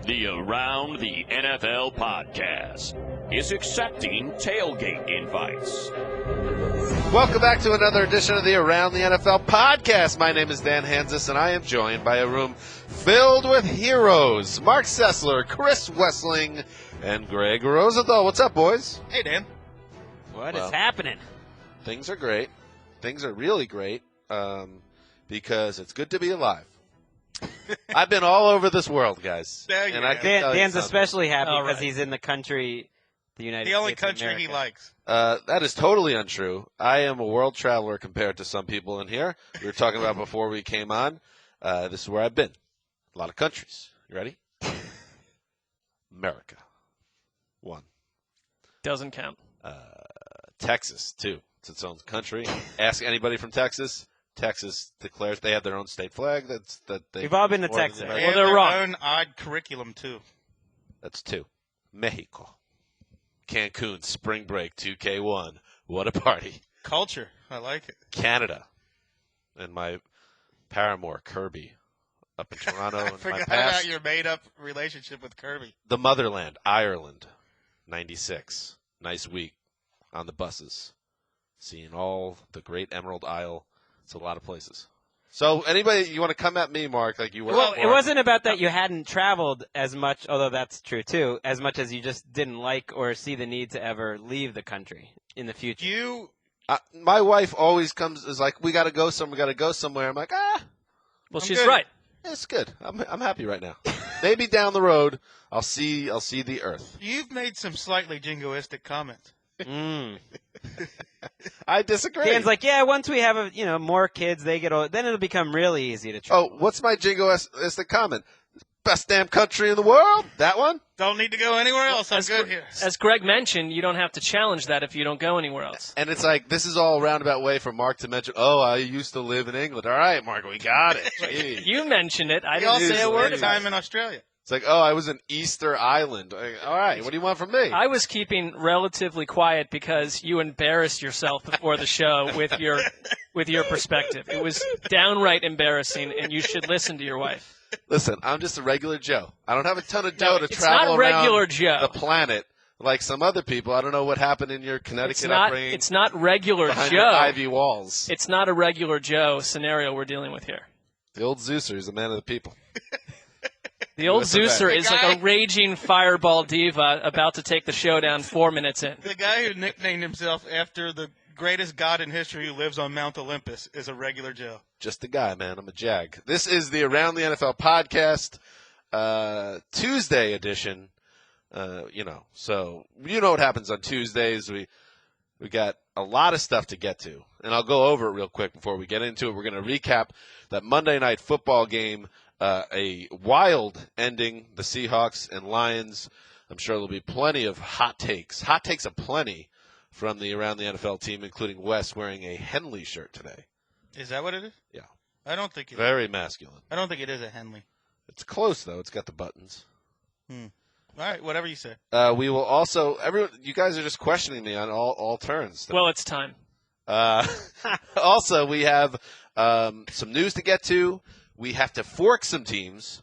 The Around the NFL podcast is accepting tailgate invites. Welcome back to another edition of the Around the NFL podcast. My name is Dan Hanzus, and I am joined by a room filled with heroes. Marc Sessler, Chris Wesseling, and Gregg Rosenthal. What's up, boys? Hey, Dan. What is happening? Things are great. Things are really great because it's good to be alive. I've been all over this world, guys. And Dan's especially happy because he's in the country, the United States. The only country he likes. That is totally untrue. I am a world traveler compared to some people in here. We were talking about before we came on. This is where I've been. A lot of countries. You ready? America. 1. Doesn't count. Texas, 2. It's its own country. Ask anybody from Texas. Texas declares they have their own state flag. We've all been to Texas. They Well, have they're their wrong. own odd curriculum, too. That's 2. Mexico. Cancun, spring break, 2K1. What a party. Culture. I like it. Canada. And my paramour, Kirby, up in Toronto. I in forgot my past. about your made-up relationship with Kirby. The motherland, Ireland, 96. Nice week on the buses. Seeing all the great Emerald Isle. It's a lot of places. So anybody, you want to come at me, Mark, like you were? Well, it wasn't about that you hadn't traveled as much, although that's true too, as much as you just didn't like or see the need to ever leave the country in the future. My wife always is like, we got to go somewhere. I'm like, Well, I'm she's good. right. it's good. I'm happy right now. Maybe down the road, I'll see the earth. You've made some slightly jingoistic comments. I disagree. Dan's like, yeah, once we have more kids, they get old, then it'll become really easy to travel. Oh, what's my jingoistic comment? Best damn country in the world? That one? Don't need to go anywhere else. I'm good here. As Greg mentioned, you don't have to challenge that if you don't go anywhere else. And it's like, this is all a roundabout way for Mark to mention, I used to live in England. All right, Mark, we got it. Jeez. You mentioned it. I You didn't also say a word spent about time it. in Australia. It's like, I was in Easter Island. All right, what do you want from me? I was keeping relatively quiet because you embarrassed yourself before the show with your perspective. It was downright embarrassing, and you should listen to your wife. Listen, I'm just a regular Joe. I don't have a ton of dough to it's travel not regular around Joe. the planet like some other people. I don't know what happened in your Connecticut upbringing. It's not regular behind Joe. your ivy walls. It's not a regular Joe scenario we're dealing with here. The old Zeuser is a man of the people. The old Listen Zeuser back. is like a raging fireball diva about to take the show down 4 minutes in. The guy who nicknamed himself after the greatest god in history who lives on Mount Olympus is a regular Joe. Just a guy, man. I'm a jag. This is the Around the NFL podcast, Tuesday edition. So you know what happens on Tuesdays. We got a lot of stuff to get to, and I'll go over it real quick before we get into it. We're going to recap that Monday night football game, a wild ending, the Seahawks and Lions. I'm sure there'll be plenty of hot takes. Hot takes aplenty from the Around the NFL team, including Wes wearing a Henley shirt today. Is that what it is? Yeah. I don't think it is. Very masculine. I don't think it is a Henley. It's close, though. It's got the buttons. All right, whatever you say. We will also – everyone. You guys are just questioning me on all turns. Well, it's time. Also, we have some news to get to. We have to fork some teams.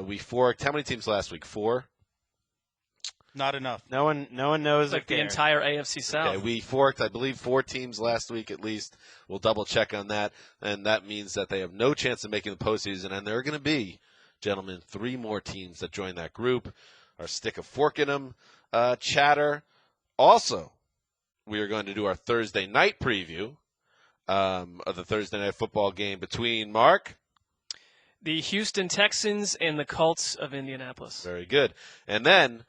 We forked – how many teams last week? 4? Not enough. No one knows. It's like the entire AFC South. Okay, we forked, I believe, 4 teams last week at least. We'll double-check on that, and that means that they have no chance of making the postseason, and there are going to be, gentlemen, 3 more teams that join that group. Our stick of forking them chatter. Also, we are going to do our Thursday night preview of the Thursday night football game between Mark. The Houston Texans and the Colts of Indianapolis. Very good. And then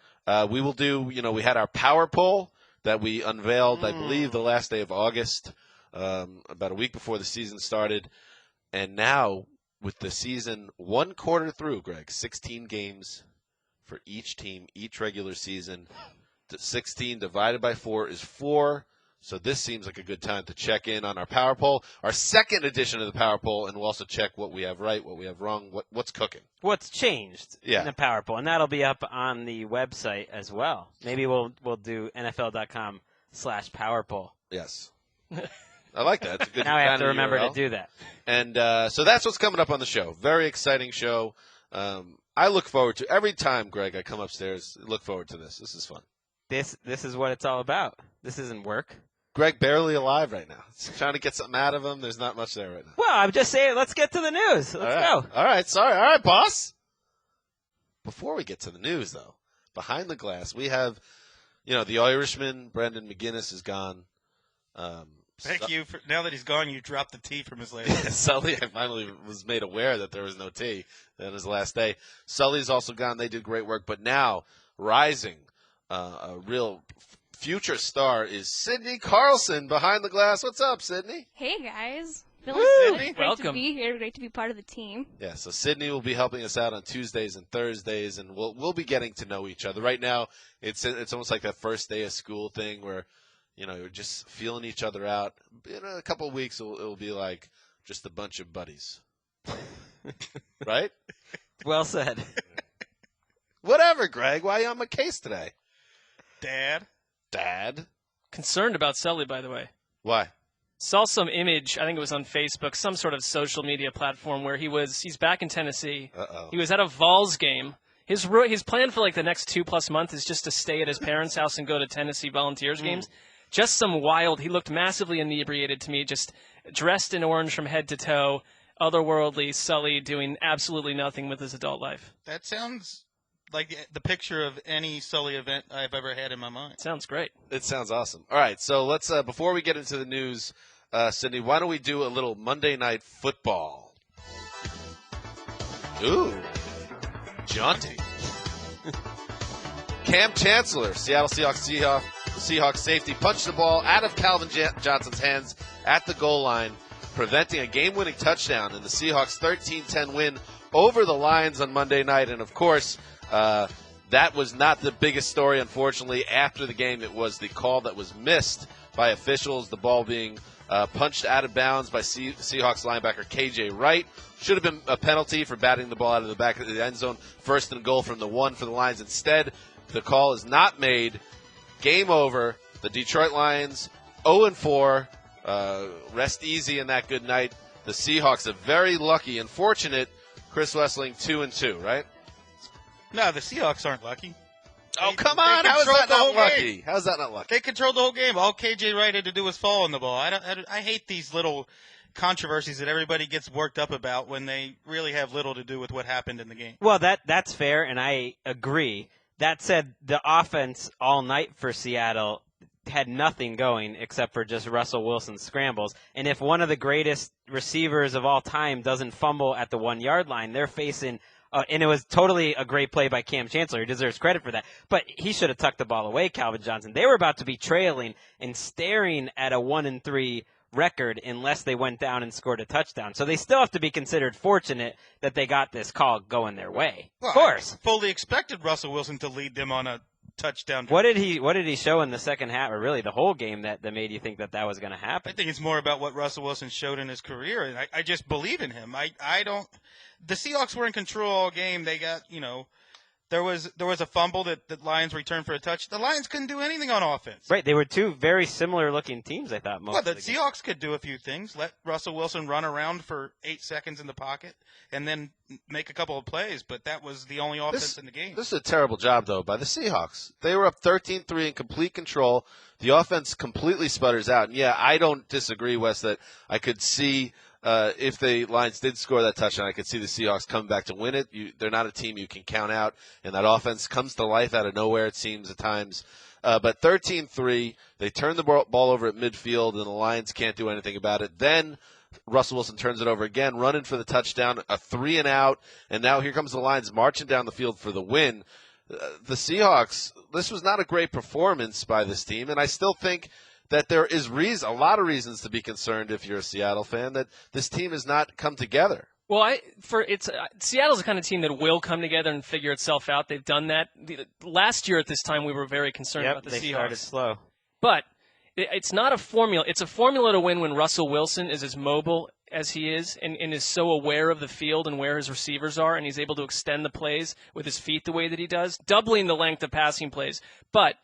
we will do, we had our power poll that we unveiled, I believe, the last day of August, about a week before the season started. And now, with the season 1 quarter through, Greg, 16 games for each team, each regular season. 16 divided by 4 is 4. So this seems like a good time to check in on our power poll, our second edition of the power poll, and we'll also check what we have right, what we have wrong, what's cooking. What's changed Yeah. in the power poll, and that'll be up on the website as well. Maybe we'll do NFL.com/power poll. Yes. I like that. It's a good Now I have to kind of remember URL. to do that. And so that's what's coming up on the show. Very exciting show. I look forward to every time, Greg, I come upstairs. Look forward to this. This is fun. This is what it's all about. This isn't work. Greg barely alive right now. He's trying to get something out of him. There's not much there right now. Well, I'm just saying, let's get to the news. Let's go. All right, sorry. All right, boss. Before we get to the news, though, behind the glass, we have, the Irishman, Brendan McGinnis, is gone. Thank you. Now that he's gone, you dropped the T from his last name. Sully, I finally was made aware that there was no T on his last day. Sully's also gone. They did great work. But now, rising, a real future star is Sydney Carlson behind the glass. What's up, Sydney? Hey, guys. Feeling good. Great Welcome. to be here. Great to be part of the team. Yeah, so Sydney will be helping us out on Tuesdays and Thursdays, and we'll be getting to know each other. Right now, it's almost like that first day of school thing where, you're just feeling each other out. In a couple of weeks, it'll be like just a bunch of buddies. Right? Well said. Whatever, Greg. Why are you on my case today? Dad. Concerned about Sully, by the way. Why? Saw some image, I think it was on Facebook, some sort of social media platform where he's back in Tennessee. Uh-oh. He was at a Vols game. His plan for like the next 2+ months is just to stay at his parents' house and go to Tennessee Volunteers games. Just some wild, he looked massively inebriated to me, just dressed in orange from head to toe, otherworldly, Sully doing absolutely nothing with his adult life. That sounds like the picture of any Sully event I've ever had in my mind. Sounds great. It sounds awesome. All right, so let's before we get into the news, Sydney, why don't we do a little Monday Night Football? Ooh, jaunty. Cam Chancellor, Seattle Seahawks safety, punched the ball out of Calvin Johnson's hands at the goal line, preventing a game-winning touchdown in the Seahawks' 13-10 win over the Lions on Monday night. And, of course, that was not the biggest story, unfortunately. After the game, it was the call that was missed by officials, the ball being punched out of bounds by Seahawks linebacker KJ Wright. Should have been a penalty for batting the ball out of the back of the end zone. First and goal from the 1 for the Lions. Instead, the call is not made. Game over. The Detroit Lions 0-4. Rest easy in that good night. The Seahawks are very lucky and fortunate. Chris Wesseling 2-2, right? No, the Seahawks aren't lucky. Oh, come on. How is that not lucky? How is that not lucky? They controlled the whole game. All KJ Wright had to do was fall on the ball. I hate these little controversies that everybody gets worked up about when they really have little to do with what happened in the game. Well, that's fair, and I agree. That said, the offense all night for Seattle had nothing going except for just Russell Wilson's scrambles. And if one of the greatest receivers of all time doesn't fumble at the 1-yard line, they're facing and it was totally a great play by Cam Chancellor. He deserves credit for that. But he should have tucked the ball away, Calvin Johnson. They were about to be trailing and staring at a 1-3 record unless they went down and scored a touchdown. So they still have to be considered fortunate that they got this call going their way. Well, of course. I fully expected Russell Wilson to lead them on a touchdown. What did he show in the second half, or really the whole game, that made you think that was going to happen? I think it's more about what Russell Wilson showed in his career, and I just believe in him. I don't. The Seahawks were in control all game. They got, there was a fumble that the Lions returned for a touch. The Lions couldn't do anything on offense. Right, they were two very similar looking teams, I thought. Well, the Seahawks could do a few things. Let Russell Wilson run around for 8 seconds in the pocket and then make a couple of plays, but that was the only offense in the game. This is a terrible job, though, by the Seahawks. They were up 13-3 in complete control. The offense completely sputters out. And, yeah, I don't disagree, Wes, that I could see if the Lions did score that touchdown, I could see the Seahawks coming back to win it. They're not a team you can count out, and that offense comes to life out of nowhere, it seems, at times. But 13-3, they turn the ball over at midfield, and the Lions can't do anything about it. Then Russell Wilson turns it over again, running for the touchdown, a 3-and-out, and now here comes the Lions marching down the field for the win. The Seahawks, this was not a great performance by this team, and I still think that there is a lot of reasons to be concerned if you're a Seattle fan that this team has not come together. Well, Seattle's the kind of team that will come together and figure itself out. They've done that. Last year at this time, we were very concerned about the Seahawks. They started slow. But it's not a formula. It's a formula to win when Russell Wilson is as mobile as he is and is so aware of the field and where his receivers are, and he's able to extend the plays with his feet the way that he does, doubling the length of passing plays. But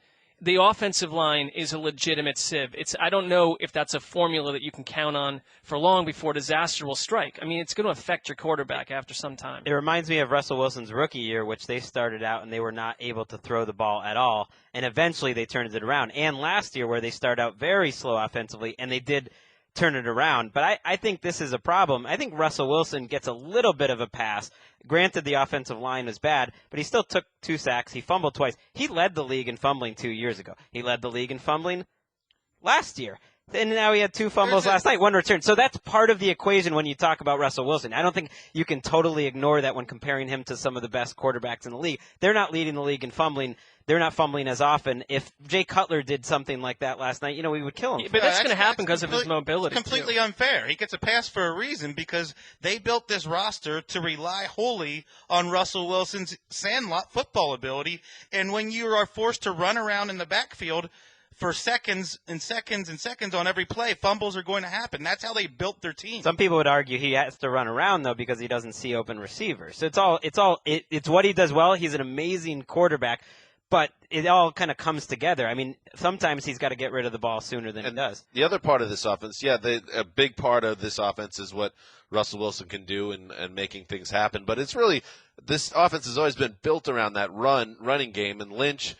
the offensive line is a legitimate sieve. I don't know if that's a formula that you can count on for long before disaster will strike. I mean, it's going to affect your quarterback after some time. It reminds me of Russell Wilson's rookie year, which they started out and they were not able to throw the ball at all, and eventually they turned it around. And last year where they started out very slow offensively, and they did turn it around. But I think this is a problem. I think Russell Wilson gets a little bit of a pass. Granted, the offensive line was bad, but he still took 2 sacks. He fumbled twice. He led the league in fumbling 2 years ago. He led the league in fumbling last year. And now he had 2 fumbles last night, 1 return. So that's part of the equation when you talk about Russell Wilson. I don't think you can totally ignore that when comparing him to some of the best quarterbacks in the league. They're not leading the league in fumbling. They're not fumbling as often. If Jay Cutler did something like that last night, we would kill him. But that's going to happen because of his mobility. It's completely unfair. He gets a pass for a reason because they built this roster to rely wholly on Russell Wilson's sandlot football ability. And when you are forced to run around in the backfield for seconds and seconds and seconds on every play, fumbles are going to happen. That's how they built their team. Some people would argue he has to run around though because he doesn't see open receivers. So it's what he does well. He's an amazing quarterback. But it all kind of comes together. I mean, sometimes he's got to get rid of the ball sooner than he does. The other part of this offense, a big part of this offense is what Russell Wilson can do and making things happen. But it's really, this offense has always been built around that running game. And Lynch,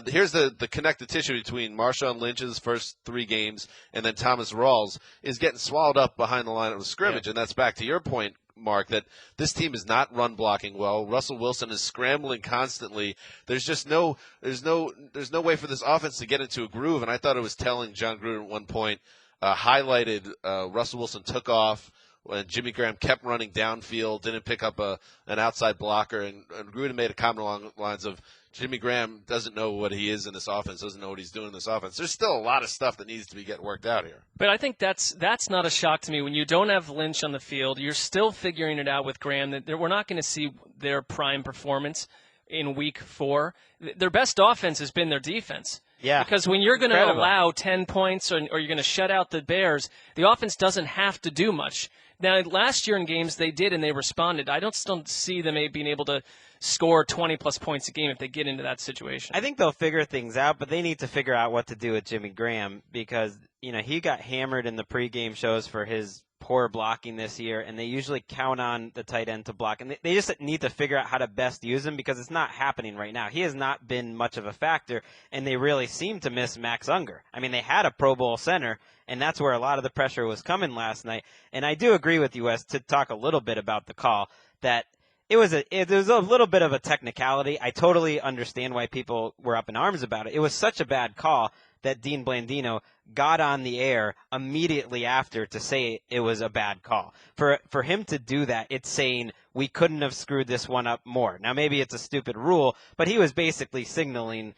here's the connective tissue between Marshawn Lynch's first 3 games and then Thomas Rawls is getting swallowed up behind the line of scrimmage. Yeah. And that's back to your point, Mark, that this team is not run blocking well. Russell Wilson is scrambling constantly. There's no way for this offense to get into a groove. And I thought it was telling. John Gruden at one point highlighted Russell Wilson took off when Jimmy Graham kept running downfield, didn't pick up an outside blocker, and Gruden made a comment along the lines of Jimmy Graham doesn't know what he is in this offense, doesn't know what he's doing in this offense. There's still a lot of stuff that needs to be getting worked out here. But I think that's not a shock to me. When you don't have Lynch on the field, you're still figuring it out with Graham. That we're not going to see their prime performance in week 4. Their best offense has been their defense. Yeah. Because when you're going to allow 10 points or you're going to shut out the Bears, the offense doesn't have to do much. Now, last year in games they did and they responded. I still don't see them being able to score 20-plus points a game if they get into that situation. I think they'll figure things out, but they need to figure out what to do with Jimmy Graham because, he got hammered in the pregame shows for his poor blocking this year, and they usually count on the tight end to block. And they just need to figure out how to best use him because it's not happening right now. He has not been much of a factor, and they really seem to miss Max Unger. I mean, they had a Pro Bowl center, and that's where a lot of the pressure was coming last night. And I do agree with you, Wes, to talk a little bit about the call, that it was a little bit of a technicality. I totally understand why people were up in arms about it. It was such a bad call that Dean Blandino got on the air immediately after to say it was a bad call. For him to do that, it's saying we couldn't have screwed this one up more. Now, maybe it's a stupid rule, but he was basically signaling,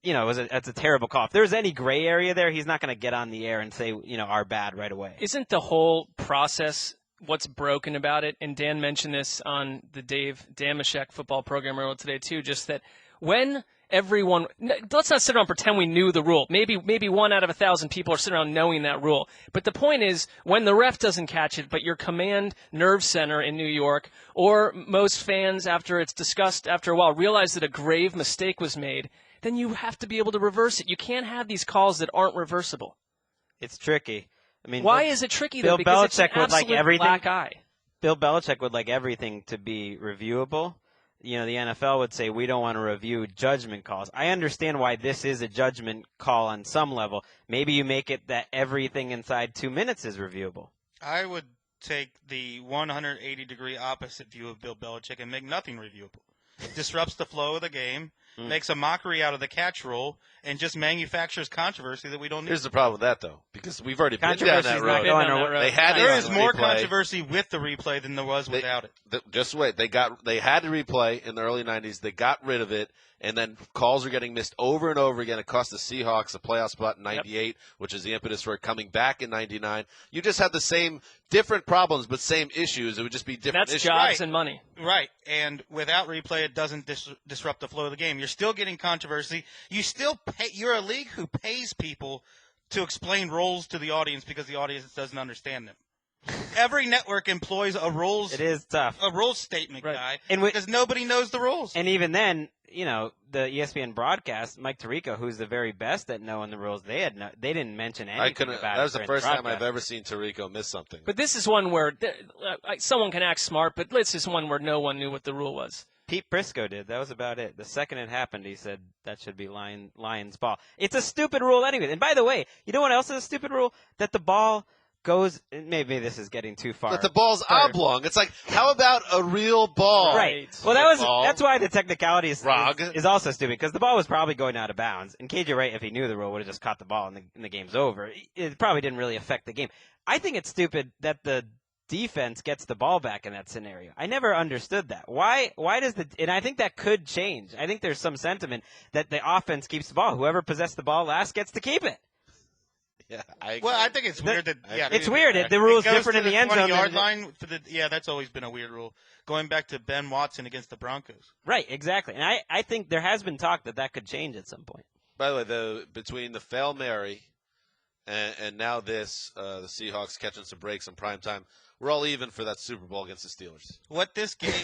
it's a terrible call. If there's any gray area there, he's not going to get on the air and say, our bad right away. Isn't the whole process what's broken about it? And Dan mentioned this on the Dan Mashek football program earlier today too, just that when everyone, let's not sit around and pretend we knew the rule. Maybe 1 out of 1,000 people are sitting around knowing that rule. But the point is, when the ref doesn't catch it, but your command nerve center in New York, or most fans, after it's discussed after a while, realize that a grave mistake was made, then you have to be able to reverse it. You can't have these calls that aren't reversible. It's tricky. I mean, why is it tricky? Bill Because it's an Belichick would like absolute everything. black eye. Bill Belichick would like everything to be reviewable. The NFL would say we don't want to review judgment calls. I understand why this is a judgment call on some level. Maybe you make it that everything inside 2 minutes is reviewable. I would take the 180-degree opposite view of Bill Belichick and make nothing reviewable. Disrupts the flow of the game, makes a mockery out of the catch rule, and just manufactures controversy that we don't need. Here's the problem with that, though, because we've already been down that road. There is more controversy with the replay than there was without it. Just wait. They had to replay in the early 90s. They got rid of it, and then calls are getting missed over and over again. It cost the Seahawks a playoff spot in 98, which is the impetus for it coming back in 99. You just had the same, different problems, but same issues. It would just be different issues. That's jobs and money. Right. And without replay, it doesn't disrupt the flow of the game. You're still getting controversy. You're a league who pays people to explain roles to the audience because the audience doesn't understand them. Every network employs a rules. It is tough. A rules statement Right. guy, And because nobody knows the rules. And even then, the ESPN broadcast, Mike Tirico, who's the very best at knowing the rules, they didn't mention anything about it. That was the during first time I've broadcast. ever seen Tirico miss something. But this is one where someone can act smart, but this is one where no one knew what the rule was. Pete Prisco did. That was about it. The second it happened, he said that should be Lions ball. It's a stupid rule anyway. And by the way, you know what else is a stupid rule? That the ball goes. Maybe this is getting too far. But the ball's oblong. It's like, how about a real ball? Right. Well, that's why the technicality is also stupid, because the ball was probably going out of bounds. And KJ Wright, if he knew the rule, would have just caught the ball and the game's over. It probably didn't really affect the game. I think it's stupid that the defense gets the ball back in that scenario. I never understood that. Why does and I think that could change. I think there's some sentiment that the offense keeps the ball. Whoever possessed the ball last gets to keep it. Yeah, I think it's weird that it's weird. The rule's different in the end zone. 20-yard line that's always been a weird rule. Going back to Ben Watson against the Broncos. Right, exactly. And I think there has been talk that could change at some point. By the way, between the Fail Mary and now the Seahawks catching some breaks in prime time, we're all even for that Super Bowl against the Steelers. What this game?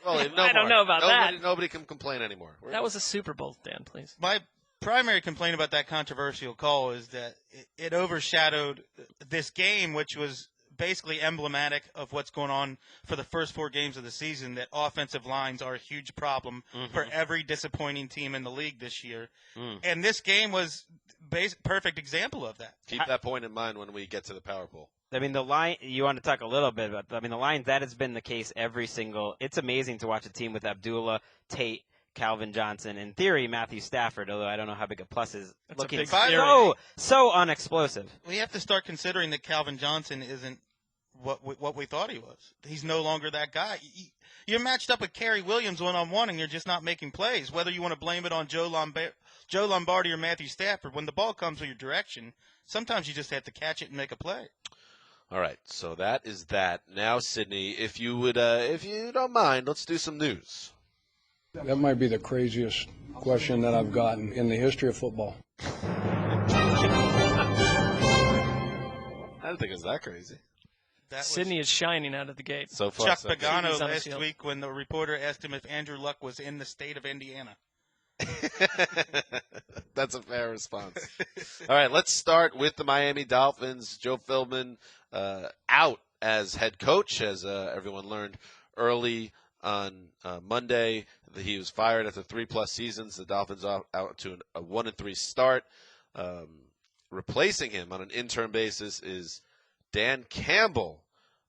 Well, I don't know about that. Nobody can complain anymore. That was a Super Bowl, Dan, please. My primary complaint about that controversial call is that it overshadowed this game, which was basically emblematic of what's going on for the first 4 games of the season, that offensive lines are a huge problem for every disappointing team in the league this year. And this game was perfect example of that. Keep that point in mind when we get to the Power Bowl. I mean, you want to talk a little bit about, the Lions, that has been the case it's amazing to watch a team with Abdullah, Tate, Calvin Johnson, in theory, Matthew Stafford, although I don't know how big a plus is, That's looking so unexplosive. We have to start considering that Calvin Johnson isn't what we thought he was. He's no longer that guy. You're matched up with Kerry Williams one-on-one, and you're just not making plays. Whether you want to blame it on Joe Lombardi or Matthew Stafford, when the ball comes in your direction, sometimes you just have to catch it and make a play. All right, so that is that. Now, Sydney, if you don't mind, let's do some news. That might be the craziest question that I've gotten in the history of football. I don't think it's that crazy. Sydney is shining out of the gate. So far, Chuck so good. Pagano last week when the reporter asked him if Andrew Luck was in the state of Indiana. That's a fair response. All right, let's start with the Miami Dolphins. Joe Philbin out as head coach, as everyone learned early on Monday. He was fired after 3+ seasons. The Dolphins out to a 1-3 start. Replacing him on an interim basis is Dan Campbell,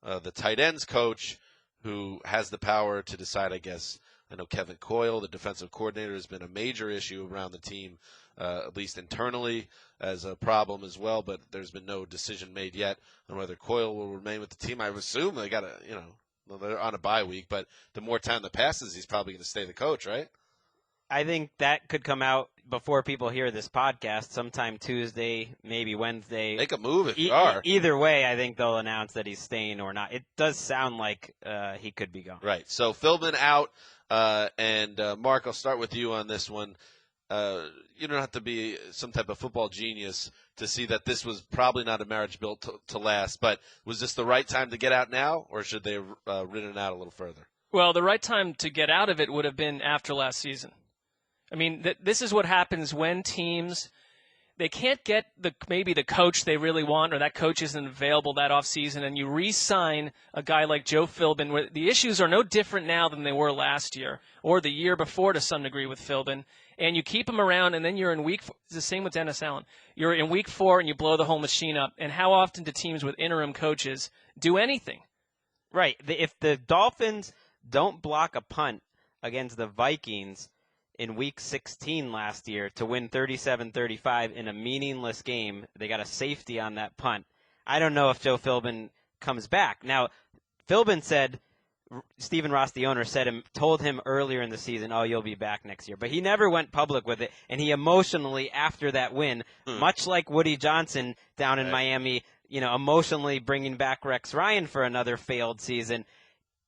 the tight ends coach, who has the power to decide, I guess. I know Kevin Coyle, the defensive coordinator, has been a major issue around the team, at least internally, as a problem as well, but there's been no decision made yet on whether Coyle will remain with the team. I assume they got they're on a bye week, but the more time that passes, he's probably going to stay the coach, right? I think that could come out before people hear this podcast, sometime Tuesday, maybe Wednesday. Make a move if you are. Either way, I think they'll announce that he's staying or not. It does sound like he could be gone. Right. So Philbin out, and Mark, I'll start with you on this one. You don't have to be some type of football genius to see that this was probably not a marriage built to last, but was this the right time to get out now, or should they have ridden it out a little further? Well, the right time to get out of it would have been after last season. I mean, this is what happens when teams, they can't get maybe the coach they really want, or that coach isn't available that offseason, and you re-sign a guy like Joe Philbin, where the issues are no different now than they were last year or the year before to some degree with Philbin, and you keep him around, and then you're in week 4. It's the same with Dennis Allen. You're in week 4 and you blow the whole machine up. And how often do teams with interim coaches do anything? Right. If the Dolphins don't block a punt against the Vikings in week 16 last year to win 37-35 in a meaningless game, they got a safety on that punt. I don't know if Joe Philbin comes back. Now, Philbin said, Stephen Ross, the owner, told him earlier in the season, oh, you'll be back next year. But he never went public with it, and he emotionally, after that win, much like Woody Johnson down in Miami, emotionally bringing back Rex Ryan for another failed season,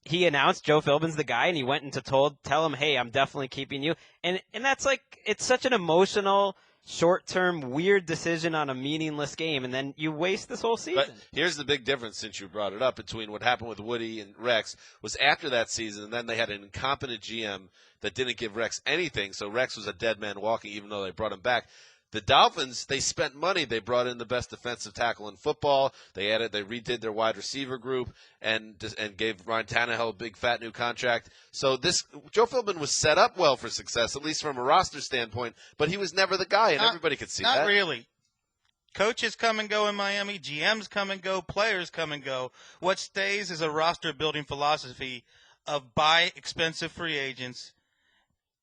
he announced Joe Philbin's the guy, and he went and tell him, hey, I'm definitely keeping you. And that's it's such an emotional short-term weird decision on a meaningless game, and then you waste this whole season. But here's the big difference, since you brought it up, between what happened with Woody and Rex was after that season, and then they had an incompetent GM that didn't give Rex anything, so Rex was a dead man walking even though they brought him back. The Dolphins, they spent money. They brought in the best defensive tackle in football. They redid their wide receiver group and gave Ryan Tannehill a big fat new contract. So Joe Philbin was set up well for success, at least from a roster standpoint, but he was never the guy, and everybody could see that. Not really. Coaches come and go in Miami. GMs come and go. Players come and go. What stays is a roster-building philosophy of buy expensive free agents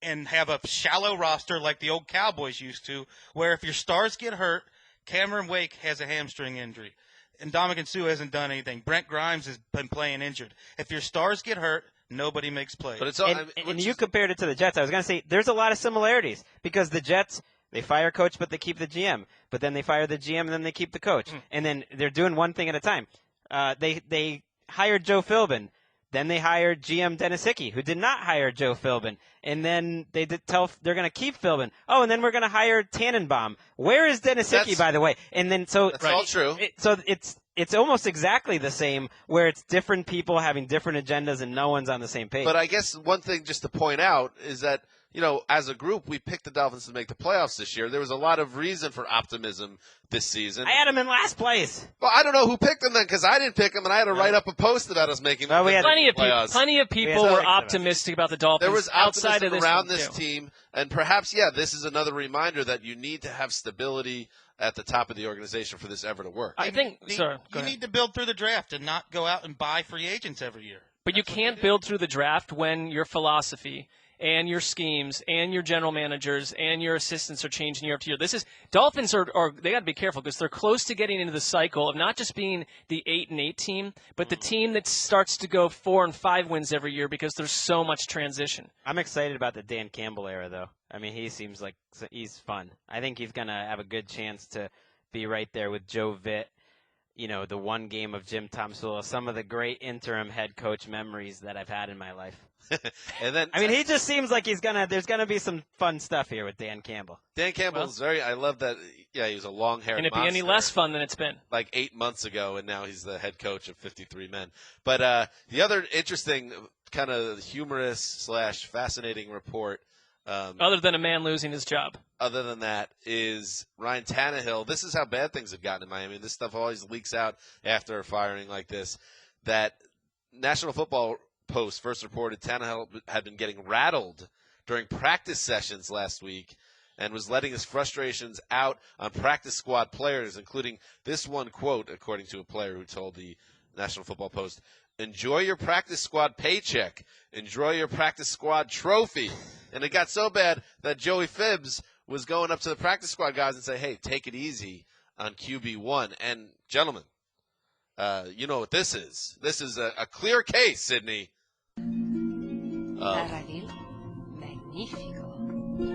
and have a shallow roster like the old Cowboys used to, where if your stars get hurt, Cameron Wake has a hamstring injury, and Ndamukong Suh hasn't done anything. Brent Grimes has been playing injured. If your stars get hurt, nobody makes plays. But it's all, and you compared it to the Jets. I was going to say there's a lot of similarities because the Jets, they fire coach, but they keep the GM. But then they fire the GM, and then they keep the coach. And then they're doing one thing at a time. They hired Joe Philbin. Then they hired GM Dennis Hickey, who did not hire Joe Philbin. And then they they're going to keep Philbin. Oh, and then we're going to hire Tannenbaum. Where is Dennis Hickey, by the way? And then that's all true. It's almost exactly the same, where it's different people having different agendas and no one's on the same page. But I guess one thing just to point out is that, as a group, we picked the Dolphins to make the playoffs this year. There was a lot of reason for optimism this season. I had them in last place. Well, I don't know who picked them then, because I didn't pick them, and I had to write up a post about us making them. Plenty of people were optimistic about the Dolphins. There was outside optimism of around this team, and perhaps, this is another reminder that you need to have stability at the top of the organization for this ever to work. I think you need to build through the draft and not go out and buy free agents every year. But you can't build through the draft when your philosophy and your schemes and your general managers and your assistants are changing year after year. Dolphins are they got to be careful because they're close to getting into the cycle of not just being the 8-8 team, but the team that starts to go 4 and 5 wins every year because there's so much transition. I'm excited about the Dan Campbell era, though. I mean, he seems like he's fun. I think he's going to have a good chance to be right there with Joe Vitt. The one game of Jim Tomsula, some of the great interim head coach memories that I've had in my life. And then, he just seems like there's going to be some fun stuff here with Dan Campbell. Dan Campbell is I love that. Yeah, he was a long-haired monster. Can it be any less fun than it's been? Like 8 months ago, and now he's the head coach of 53 men. But the other interesting kind of humorous / fascinating report, other than a man losing his job. Other than that is Ryan Tannehill. This is how bad things have gotten in Miami. This stuff always leaks out after a firing like this. That National Football Post first reported Tannehill had been getting rattled during practice sessions last week and was letting his frustrations out on practice squad players, including this one quote, according to a player who told the National Football Post, "Enjoy your practice squad paycheck. Enjoy your practice squad trophy." And it got so bad that Joey Phibbs was going up to the practice squad guys and say, "Hey, take it easy on QB1." And gentlemen, you know what this is. This is a clear case, Sydney.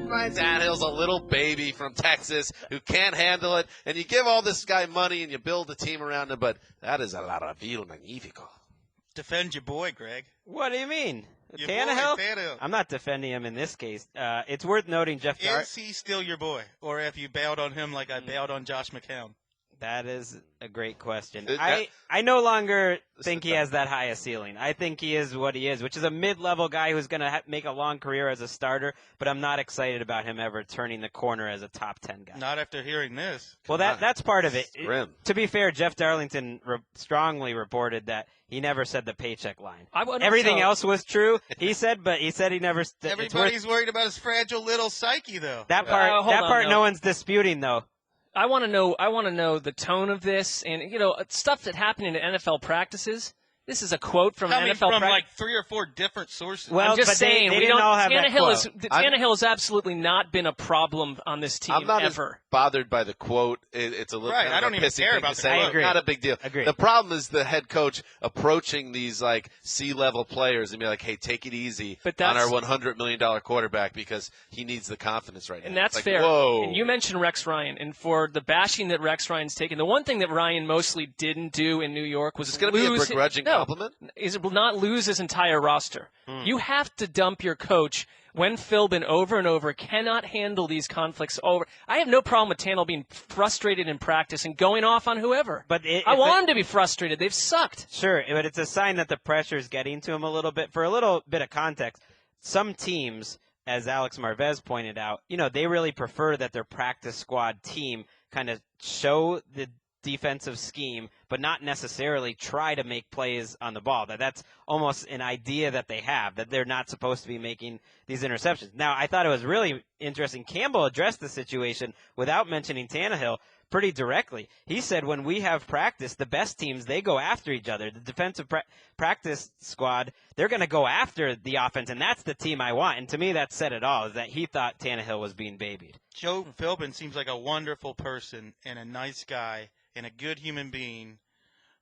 Ryan Tannehill's a little baby from Texas who can't handle it, and you give all this guy money and you build a team around him, but that is a maravilla magnifico. Defend your boy, Greg. What do you mean? Your Tannehill? boy, Tannehill. I'm not defending him in this case. It's worth noting Jeff Darlington. Is he still your boy? Or have you bailed on him like I bailed on Josh McCown? That is a great question. I no longer think he has that high a ceiling. I think he is what he is, which is a mid-level guy who's going to make a long career as a starter, but I'm not excited about him ever turning the corner as a top 10 guy. Not after hearing this. Well, that's part of it. Grim. To be fair, Jeff Darlington strongly reported that he never said the paycheck line. Everything else was true, he said he never. Everybody's worried about his fragile little psyche, though. That part, no one's disputing, though. I want to know the tone of this, and stuff that happened in NFL practices. This is a quote from an NFL from like 3 or 4 different sources. Well, I'm just saying, they didn't all have that quote. Tannehill has absolutely not been a problem on this team I'm not ever. As bothered by the quote. It's a little right. kind of I don't even care about the quote. I agree. Not a big deal. Agreed. The problem is the head coach approaching these like C-level players and be like, "Hey, take it easy on our $100 million quarterback because he needs the confidence right now." And that's like, fair. Whoa. And you mentioned Rex Ryan, and for the bashing that Rex Ryan's taken, the one thing that Ryan mostly didn't do in New York was it's going to be a begrudging compliment? Is it will not lose his entire roster. You have to dump your coach when Philbin over and over cannot handle these conflicts over. I have no problem with Tannehill being frustrated in practice and going off on whoever. But I want him to be frustrated. They've sucked. Sure, but it's a sign that the pressure is getting to him a little bit. For a little bit of context, some teams, as Alex Marvez pointed out, they really prefer that their practice squad team kind of show the defensive scheme, but not necessarily try to make plays on the ball. That's almost an idea that they have, that they're not supposed to be making these interceptions. Now, I thought it was really interesting. Campbell addressed the situation without mentioning Tannehill pretty directly. He said when we have practice, the best teams, they go after each other. The defensive practice squad, they're going to go after the offense, and that's the team I want. And to me, that said it all, is that he thought Tannehill was being babied. Joe Philbin seems like a wonderful person and a nice guy and a good human being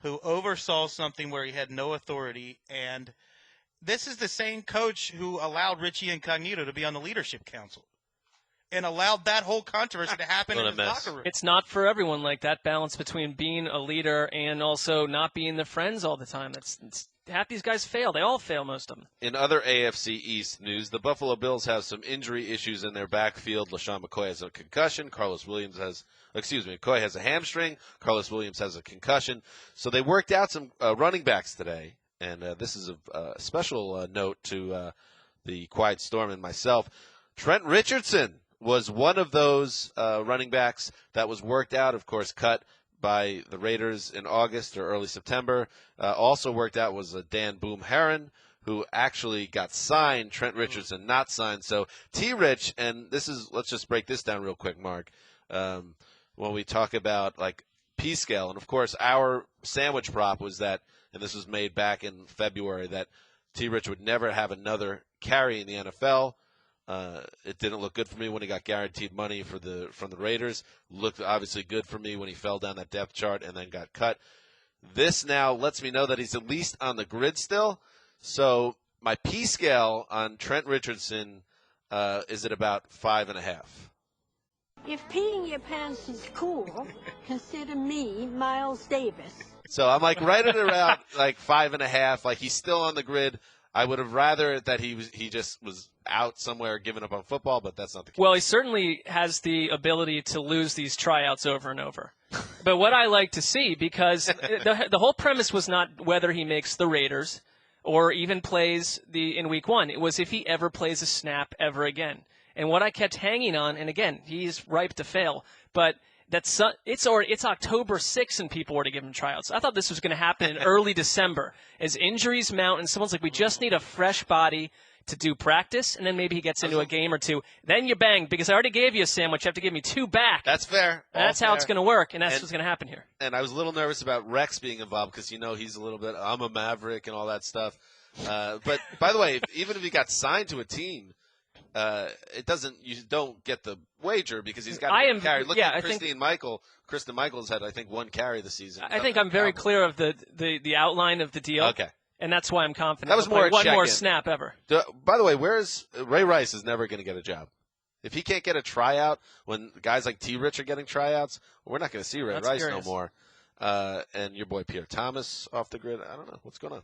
who oversaw something where he had no authority. And this is the same coach who allowed Richie Incognito to be on the leadership council and allowed that whole controversy to happen in his locker room. It's not for everyone, like that balance between being a leader and also not being the friends all the time. Half these guys fail. They all fail, most of them. In other AFC East news, the Buffalo Bills have some injury issues in their backfield. LaShawn McCoy has a concussion. McCoy has a hamstring. Carlos Williams has a concussion. So they worked out some running backs today. And this is a special note to the Quiet Storm and myself. Trent Richardson was one of those running backs that was worked out, of course, cut by the Raiders in August or early September. Also worked out was Dan Boom Herron, who actually got signed. Trent Richardson not signed. So T-Rich, and let's just break this down real quick, Mark. When we talk about like P-scale, and of course our sandwich prop was that, and this was made back in February, that T-Rich would never have another carry in the NFL. It didn't look good for me when he got guaranteed money from the Raiders. Looked obviously good for me when he fell down that depth chart and then got cut. This now lets me know that he's at least on the grid still. So my P scale on Trent Richardson is at about 5.5. If peeing your pants is cool, consider me Miles Davis. So I'm like right at around like 5.5. Like he's still on the grid. I would have rather that he just was out somewhere giving up on football, but that's not the case. Well, he certainly has the ability to lose these tryouts over and over. But what I like to see, because the whole premise was not whether he makes the Raiders or even plays in Week 1. It was if he ever plays a snap ever again. And what I kept hanging on, and again, he's ripe to fail, but it's October 6th and people were to give him tryouts. I thought this was going to happen in early December. As injuries mount and someone's like, we just need a fresh body to do practice, and then maybe he gets into a game or two. Then you bang, because I already gave you a sandwich. You have to give me 2 back. That's fair. That's how it's going to work, and that's what's going to happen here. And I was a little nervous about Rex being involved because, he's a little bit, I'm a Maverick and all that stuff. But, by the way, even if he got signed to a team, you don't get the wager because he's got to carry. Look at Kristen Michaels had, I think, 1 carry this season. I think I'm very clear of the outline of the deal. Okay. And that's why I'm confident. That was more one more snap ever. By the way, Ray Rice is never going to get a job. If he can't get a tryout when guys like T-Rich are getting tryouts, we're not going to see Ray Rice no more. And your boy Pierre Thomas off the grid. I don't know. What's going on?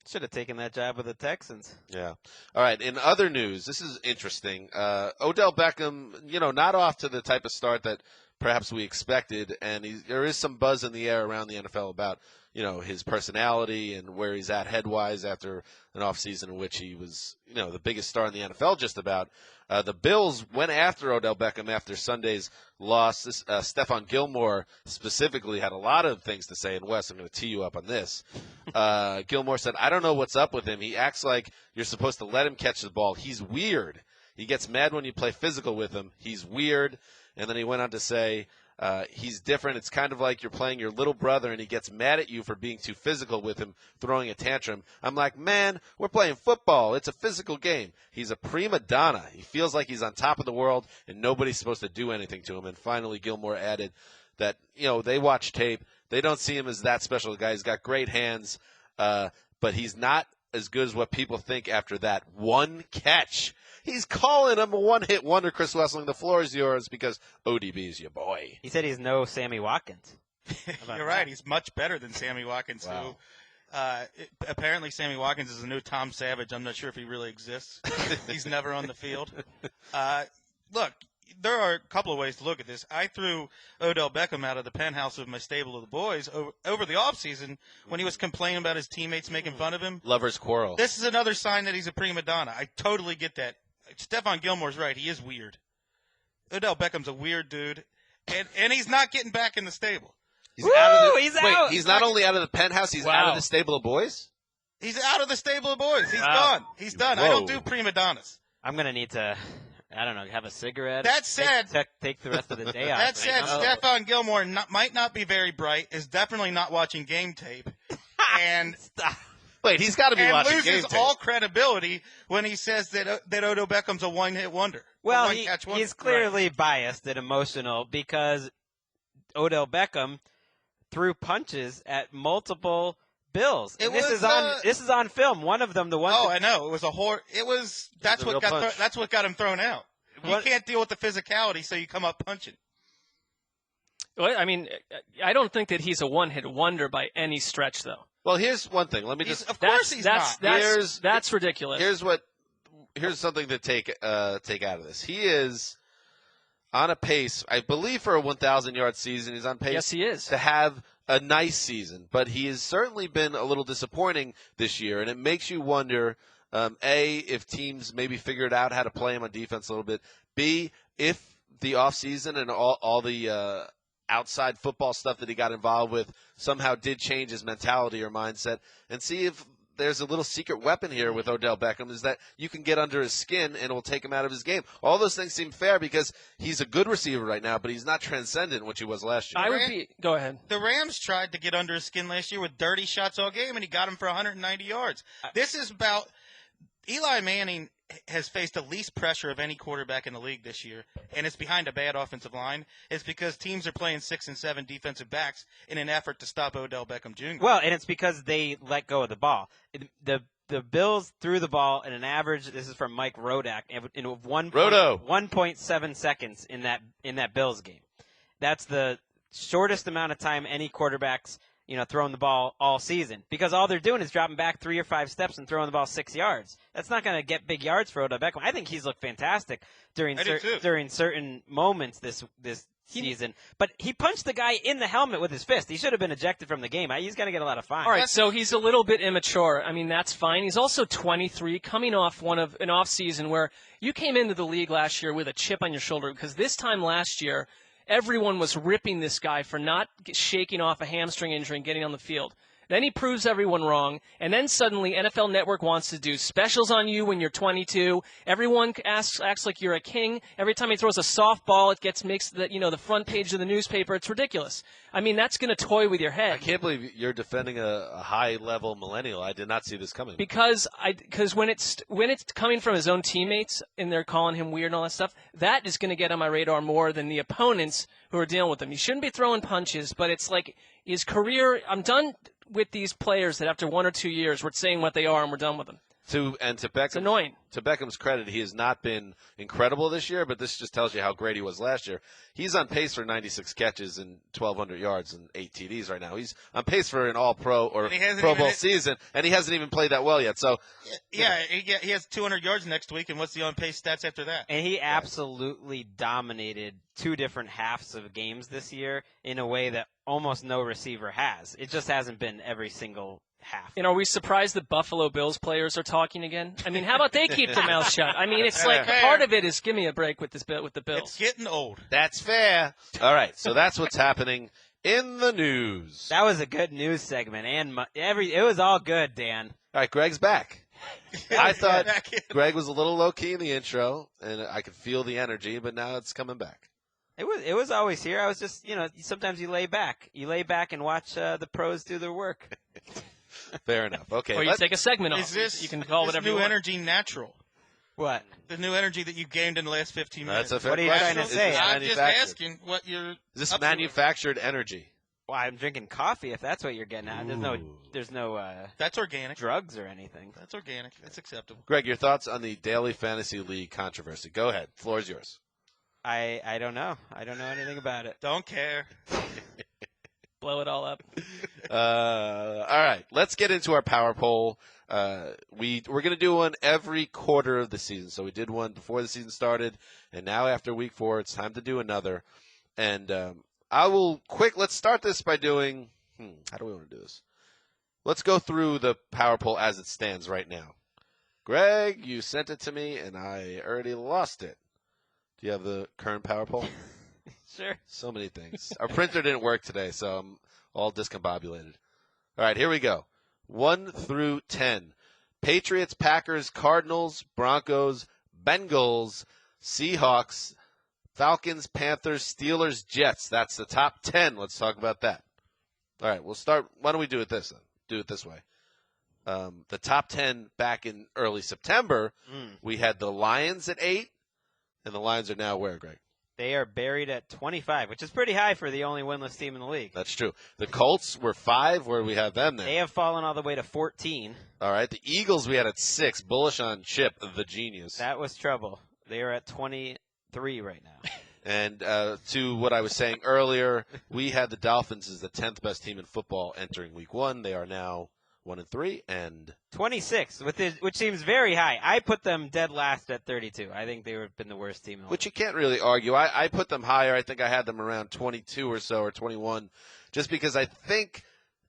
Should have taken that job with the Texans. Yeah. All right. In other news, this is interesting. Odell Beckham, not off to the type of start that perhaps we expected, and there is some buzz in the air around the NFL about his personality and where he's at head-wise after an offseason in which he was, the biggest star in the NFL just about. The Bills went after Odell Beckham after Sunday's loss. Stephon Gilmore specifically had a lot of things to say. And, Wes, I'm going to tee you up on this. Gilmore said, I don't know what's up with him. He acts like you're supposed to let him catch the ball. He's weird. He gets mad when you play physical with him. He's weird. And then he went on to say, he's different. It's kind of like you're playing your little brother and he gets mad at you for being too physical with him, throwing a tantrum. I'm like, man, we're playing football. It's a physical game. He's a prima donna. He feels like he's on top of the world and nobody's supposed to do anything to him. And finally, Gilmore added that, they watch tape. They don't see him as that special guy. He's got great hands, but he's not as good as what people think after that one catch. He's calling him a one-hit wonder, Chris Wesseling. The floor is yours because ODB is your boy. He said he's no Sammy Watkins. You're right. He's much better than Sammy Watkins, wow. Apparently, Sammy Watkins is a new Tom Savage. I'm not sure if he really exists. He's never on the field. Look, there are a couple of ways to look at this. I threw Odell Beckham out of the penthouse of my stable of the boys over the offseason when he was complaining about his teammates making fun of him. Lovers quarrel. This is another sign that he's a prima donna. I totally get that. Stephon Gilmore's right. He is weird. Odell Beckham's a weird dude, and he's not getting back in the stable. He's out. Out. He's not only out of the penthouse, he's out of the stable of boys? He's out of the stable of boys. He's gone. He's done. Whoa. I don't do prima donnas. I'm going to need to, I don't know, have a cigarette. That said, take the rest of the day off. That said, Stephon Gilmore might not be very bright, is definitely not watching game tape, and wait, he's got to be watching game loses tape. all credibility when he says that Odell Beckham's a one-hit wonder. Well, one-catch wonder. he's clearly biased and emotional because Odell Beckham threw punches at multiple Bills. And this is on film. One of them, the one. Oh, I know. It was that's what got him thrown out. You can't deal with the physicality, so you come up punching. Well, I mean, I don't think that he's a one-hit wonder by any stretch, though. Well, here's one thing. Let me just. Of course he's not. That's ridiculous. Here's something to take out of this. He is on a pace, I believe, for a 1,000-yard season. He's on pace. Yes, he is. To have a nice season, but he has certainly been a little disappointing this year, and it makes you wonder, A, if teams maybe figured out how to play him on defense a little bit, B, if the offseason and all the outside football stuff that he got involved with somehow did change his mentality or mindset, and see if there's a little secret weapon here with Odell Beckham, is that you can get under his skin and it will take him out of his game. All those things seem fair because he's a good receiver right now, but he's not transcendent, which he was last year. Go ahead. The Rams tried to get under his skin last year with dirty shots all game, and he got him for 190 yards. This is about Eli Manning has faced the least pressure of any quarterback in the league this year, and it's behind a bad offensive line. It's because teams are playing 6 and 7 defensive backs in an effort to stop Odell Beckham Jr. Well, and it's because they let go of the ball. The Bills threw the ball in an average. This is from Mike Rodak in 1.7 seconds in that Bills game. That's the shortest amount of time any quarterbacks throwing the ball all season, because all they're doing is dropping back 3 or 5 steps and throwing the ball 6 yards. That's not going to get big yards for Odell Beckham. I think he's looked fantastic during certain moments this season. But he punched the guy in the helmet with his fist. He should have been ejected from the game. He's going to get a lot of fines. All right, so he's a little bit immature. I mean, that's fine. He's also 23, coming off an off season where you came into the league last year with a chip on your shoulder, because this time last year, everyone was ripping this guy for not shaking off a hamstring injury and getting on the field. Then he proves everyone wrong, and then suddenly NFL Network wants to do specials on you when you're 22. Everyone acts like you're a king. Every time he throws a softball, it makes the front page of the newspaper. It's ridiculous. I mean, that's going to toy with your head. I can't believe you're defending a high-level millennial. I did not see this coming. Because when it's coming from his own teammates and they're calling him weird and all that stuff, that is going to get on my radar more than the opponents who are dealing with him. He shouldn't be throwing punches, but it's like his career. I'm done with these players that after 1 or 2 years we're saying what they are and we're done with them. To Beckham, it's annoying. To Beckham's credit, he has not been incredible this year, but this just tells you how great he was last year. He's on pace for 96 catches and 1,200 yards and 8 TDs right now. He's on pace for an All-Pro or Pro Bowl season, and he hasn't even played that well yet. So, he has 200 yards next week, and what's the on-pace stats after that? And he absolutely dominated 2 different halves of games this year in a way that almost no receiver has. It just hasn't been every single half. And are we surprised that Buffalo Bills players are talking again? I mean, how about they keep their mouths shut? I mean, it's like part of it is give me a break with the Bills. It's getting old. That's fair. All right, so that's what's happening in the news. That was a good news segment, and it was all good, Dan. All right, Greg's back. I thought Gregg was a little low-key in the intro, and I could feel the energy, but now it's coming back. It was always here. I was just, sometimes you lay back. You lay back and watch the pros do their work. Fair enough. Okay. Or you take a segment off. You can call whatever you want. New energy natural. What? The new energy that you gained in the last 15 minutes. That's a fair What are you question. trying to say? I'm just asking what you're. Is this manufactured energy? Well, I'm drinking coffee if that's what you're getting at. There's no that's organic. drugs or anything. That's organic. That's acceptable. Greg, your thoughts on the Daily Fantasy League controversy. Go ahead. Floor is yours. I don't know. I don't know anything about it. Don't care. blow it all up. All right, let's get into our power poll. We're going to do one every quarter of the season. So we did one before the season started, and now after week 4, it's time to do another. And let's start this by doing, how do we want to do this? Let's go through the power poll as it stands right now. Greg, you sent it to me, and I already lost it. Do you have the current power poll? Sure. So many things. Our printer didn't work today, so I'm all discombobulated. All right, here we go. 1 through 10. Patriots, Packers, Cardinals, Broncos, Bengals, Seahawks, Falcons, Panthers, Steelers, Jets. That's the top 10. Let's talk about that. All right, we'll start. Why don't we do it this then? Do it this way. The top 10 back in early September, we had the Lions at 8, and the Lions are now where, Greg? They are buried at 25, which is pretty high for the only winless team in the league. That's true. The Colts were 5. Where do we have them then? They have fallen all the way to 14. All right. The Eagles we had at 6. Bullish on Chip, the genius. That was trouble. They are at 23 right now. And to what I was saying earlier, we had the Dolphins as the 10th best team in football entering week 1. They are now 1-3 and 26, which seems very high. I put them dead last at 32. I think they would have been the worst team in the which league. You can't really argue. I put them higher. I think I had them around 22 or so, or 21, just because I think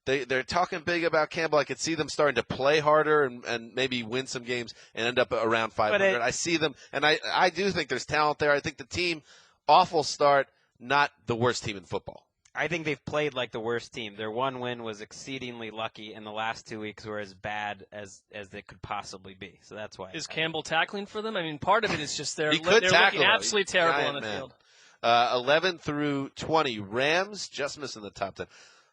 they're talking big about Campbell. I could see them starting to play harder and maybe win some games and end up around 500. I see them, and I do think there's talent there. I think the team, awful start, not the worst team in football. I think they've played like the worst team. Their one win was exceedingly lucky, and the last 2 weeks were as bad as they could possibly be. So that's why. Is Campbell tackling for them? I mean, part of it is just they're looking absolutely terrible on the field. 11 through 20. Rams just missing the top 10.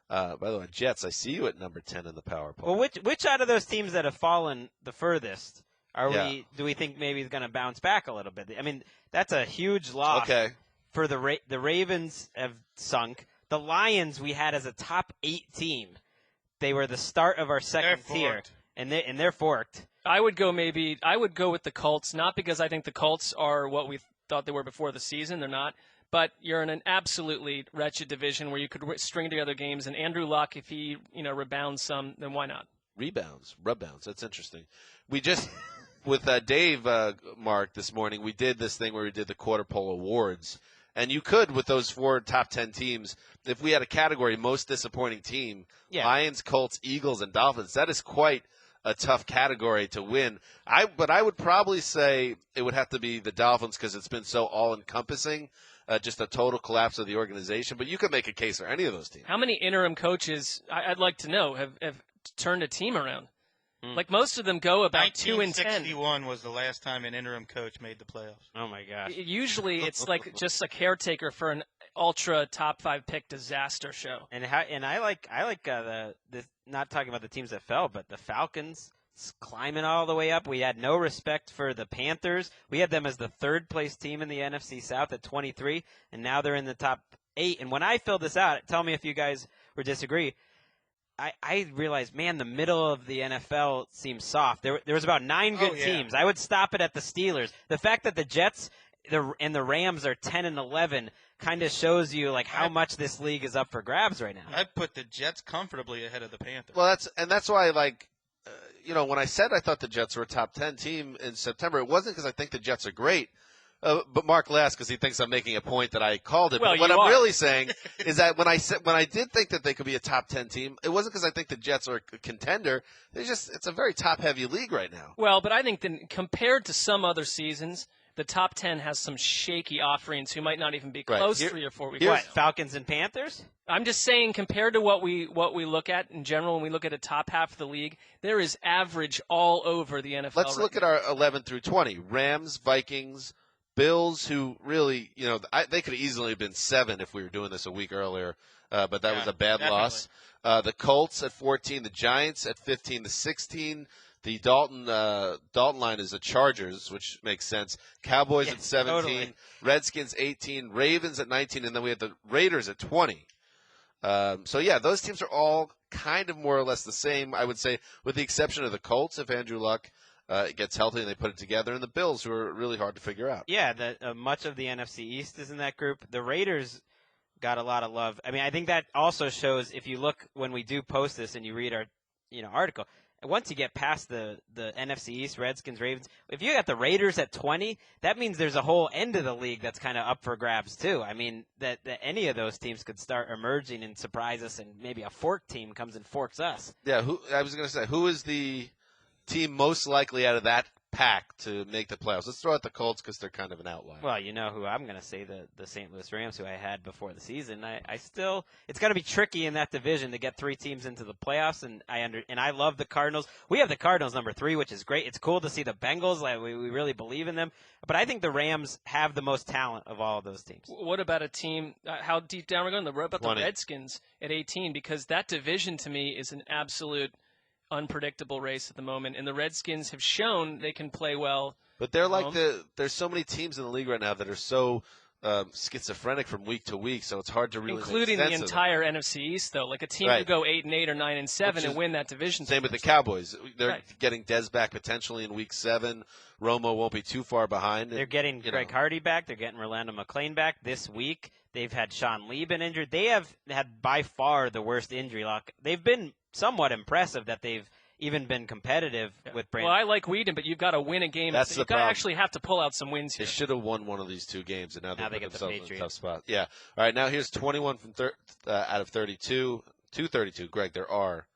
By the way, Jets, I see you at number 10 in the power poll. Well, which out of those teams that have fallen the furthest do we think maybe is going to bounce back a little bit? I mean, that's a huge loss. Okay. For the Ravens have sunk. The Lions we had as a top 8 team. They were the start of our second tier, and they're forked. I would go with the Colts, not because I think the Colts are what we thought they were before the season. They're not. But you're in an absolutely wretched division where you could string together games. And Andrew Luck, if he rebounds some, then why not? Rebounds. That's interesting. We just with Dave, Mark, this morning, we did this thing where we did the quarter poll awards. And you could, with those 4 top 10 teams, if we had a category, most disappointing team, Lions, Colts, Eagles, and Dolphins, that is quite a tough category to win. But I would probably say it would have to be the Dolphins because it's been so all-encompassing, just a total collapse of the organization. But you could make a case for any of those teams. How many interim coaches, I'd like to know, have turned a team around? Like most of them go about 2 and 10. 1961 was the last time an interim coach made the playoffs. Oh my gosh! Usually it's like just a caretaker for an ultra top 5 pick disaster show. And I like the not talking about the teams that fell, but the Falcons climbing all the way up. We had no respect for the Panthers. We had them as the 3rd place team in the NFC South at 23, and now they're in the top 8. And when I filled this out, tell me if you guys would disagree. I realized, man, the middle of the NFL seems soft. There was about 9 good teams. I would stop it at the Steelers. The fact that the Jets and the Rams are 10 and 11 kind of shows you like how much this league is up for grabs right now. I'd put the Jets comfortably ahead of the Panthers. Well, that's why when I said I thought the Jets were a top 10 team in September, it wasn't because I think the Jets are great. But Mark laughs because he thinks I'm making a point that I called it. Well, but what I'm really saying is that when I did think that they could be a top 10 team, it wasn't because I think the Jets are a contender. It's a very top heavy league right now. Well, but I think compared to some other seasons, the top 10 has some shaky offerings who might not even be close 3 or 4 weeks. What, Falcons and Panthers? I'm just saying, compared to what we look at in general, when we look at the top half of the league, there is average all over the NFL. Let's look at our 11 through 20. Rams, Vikings, Bills, who really, they could have easily been 7 if we were doing this a week earlier, but that was a bad loss. The Colts at 14, the Giants at 15, the 16. The Dalton line is the Chargers, which makes sense. Cowboys at 17, totally. Redskins 18, Ravens at 19, and then we had the Raiders at 20. Those teams are all kind of more or less the same, I would say, with the exception of the Colts, if Andrew Luck gets healthy and they put it together, and the Bills, who are really hard to figure out. Yeah, much of the NFC East is in that group. The Raiders, got a lot of love. I mean, I think that also shows if you look when we do post this and you read our article. Once you get past the NFC East, Redskins, Ravens, if you got the Raiders at 20, that means there's a whole end of the league that's kind of up for grabs too. I mean, that any of those teams could start emerging and surprise us, and maybe a fork team comes and forks us. Yeah, I was going to say, who is the team most likely out of that pack to make the playoffs? Let's throw out the Colts because they're kind of an outlier. Well, you know who I'm going to say, the St. Louis Rams, who I had before the season. It's going to be tricky in that division to get 3 teams into the playoffs, and I love the Cardinals. We have the Cardinals number 3, which is great. It's cool to see the Bengals. We really believe in them. But I think the Rams have the most talent of all of those teams. What about a team, how deep down we're going? What about 20. the Redskins at 18? Because that division to me is an absolute unpredictable race at the moment, and the Redskins have shown they can play well. But they're like there's so many teams in the league right now that are so schizophrenic from week to week, so it's hard to really including make the sense entire NFC East, though. Like a team Right. could go 8-8 or 9-7 and win that division. Same with the Cowboys. They're Right. getting Dez back potentially in week 7. Romo won't be too far behind. They're getting Greg Hardy back. They're getting Rolando McClain back this week. They've had Sean Lee been injured. They have had by far the worst injury luck. They've been somewhat impressive that they've even been competitive with Brandon. Well, I like Whedon, but you've got to win a game. That's the You've got to problem. actually have to pull out some wins here. They should have won one of these 2 games, and now Now they they put get the themselves in a Patriots. tough spot. Yeah. All right, now here's 21 from out of 32. 232. Greg, there are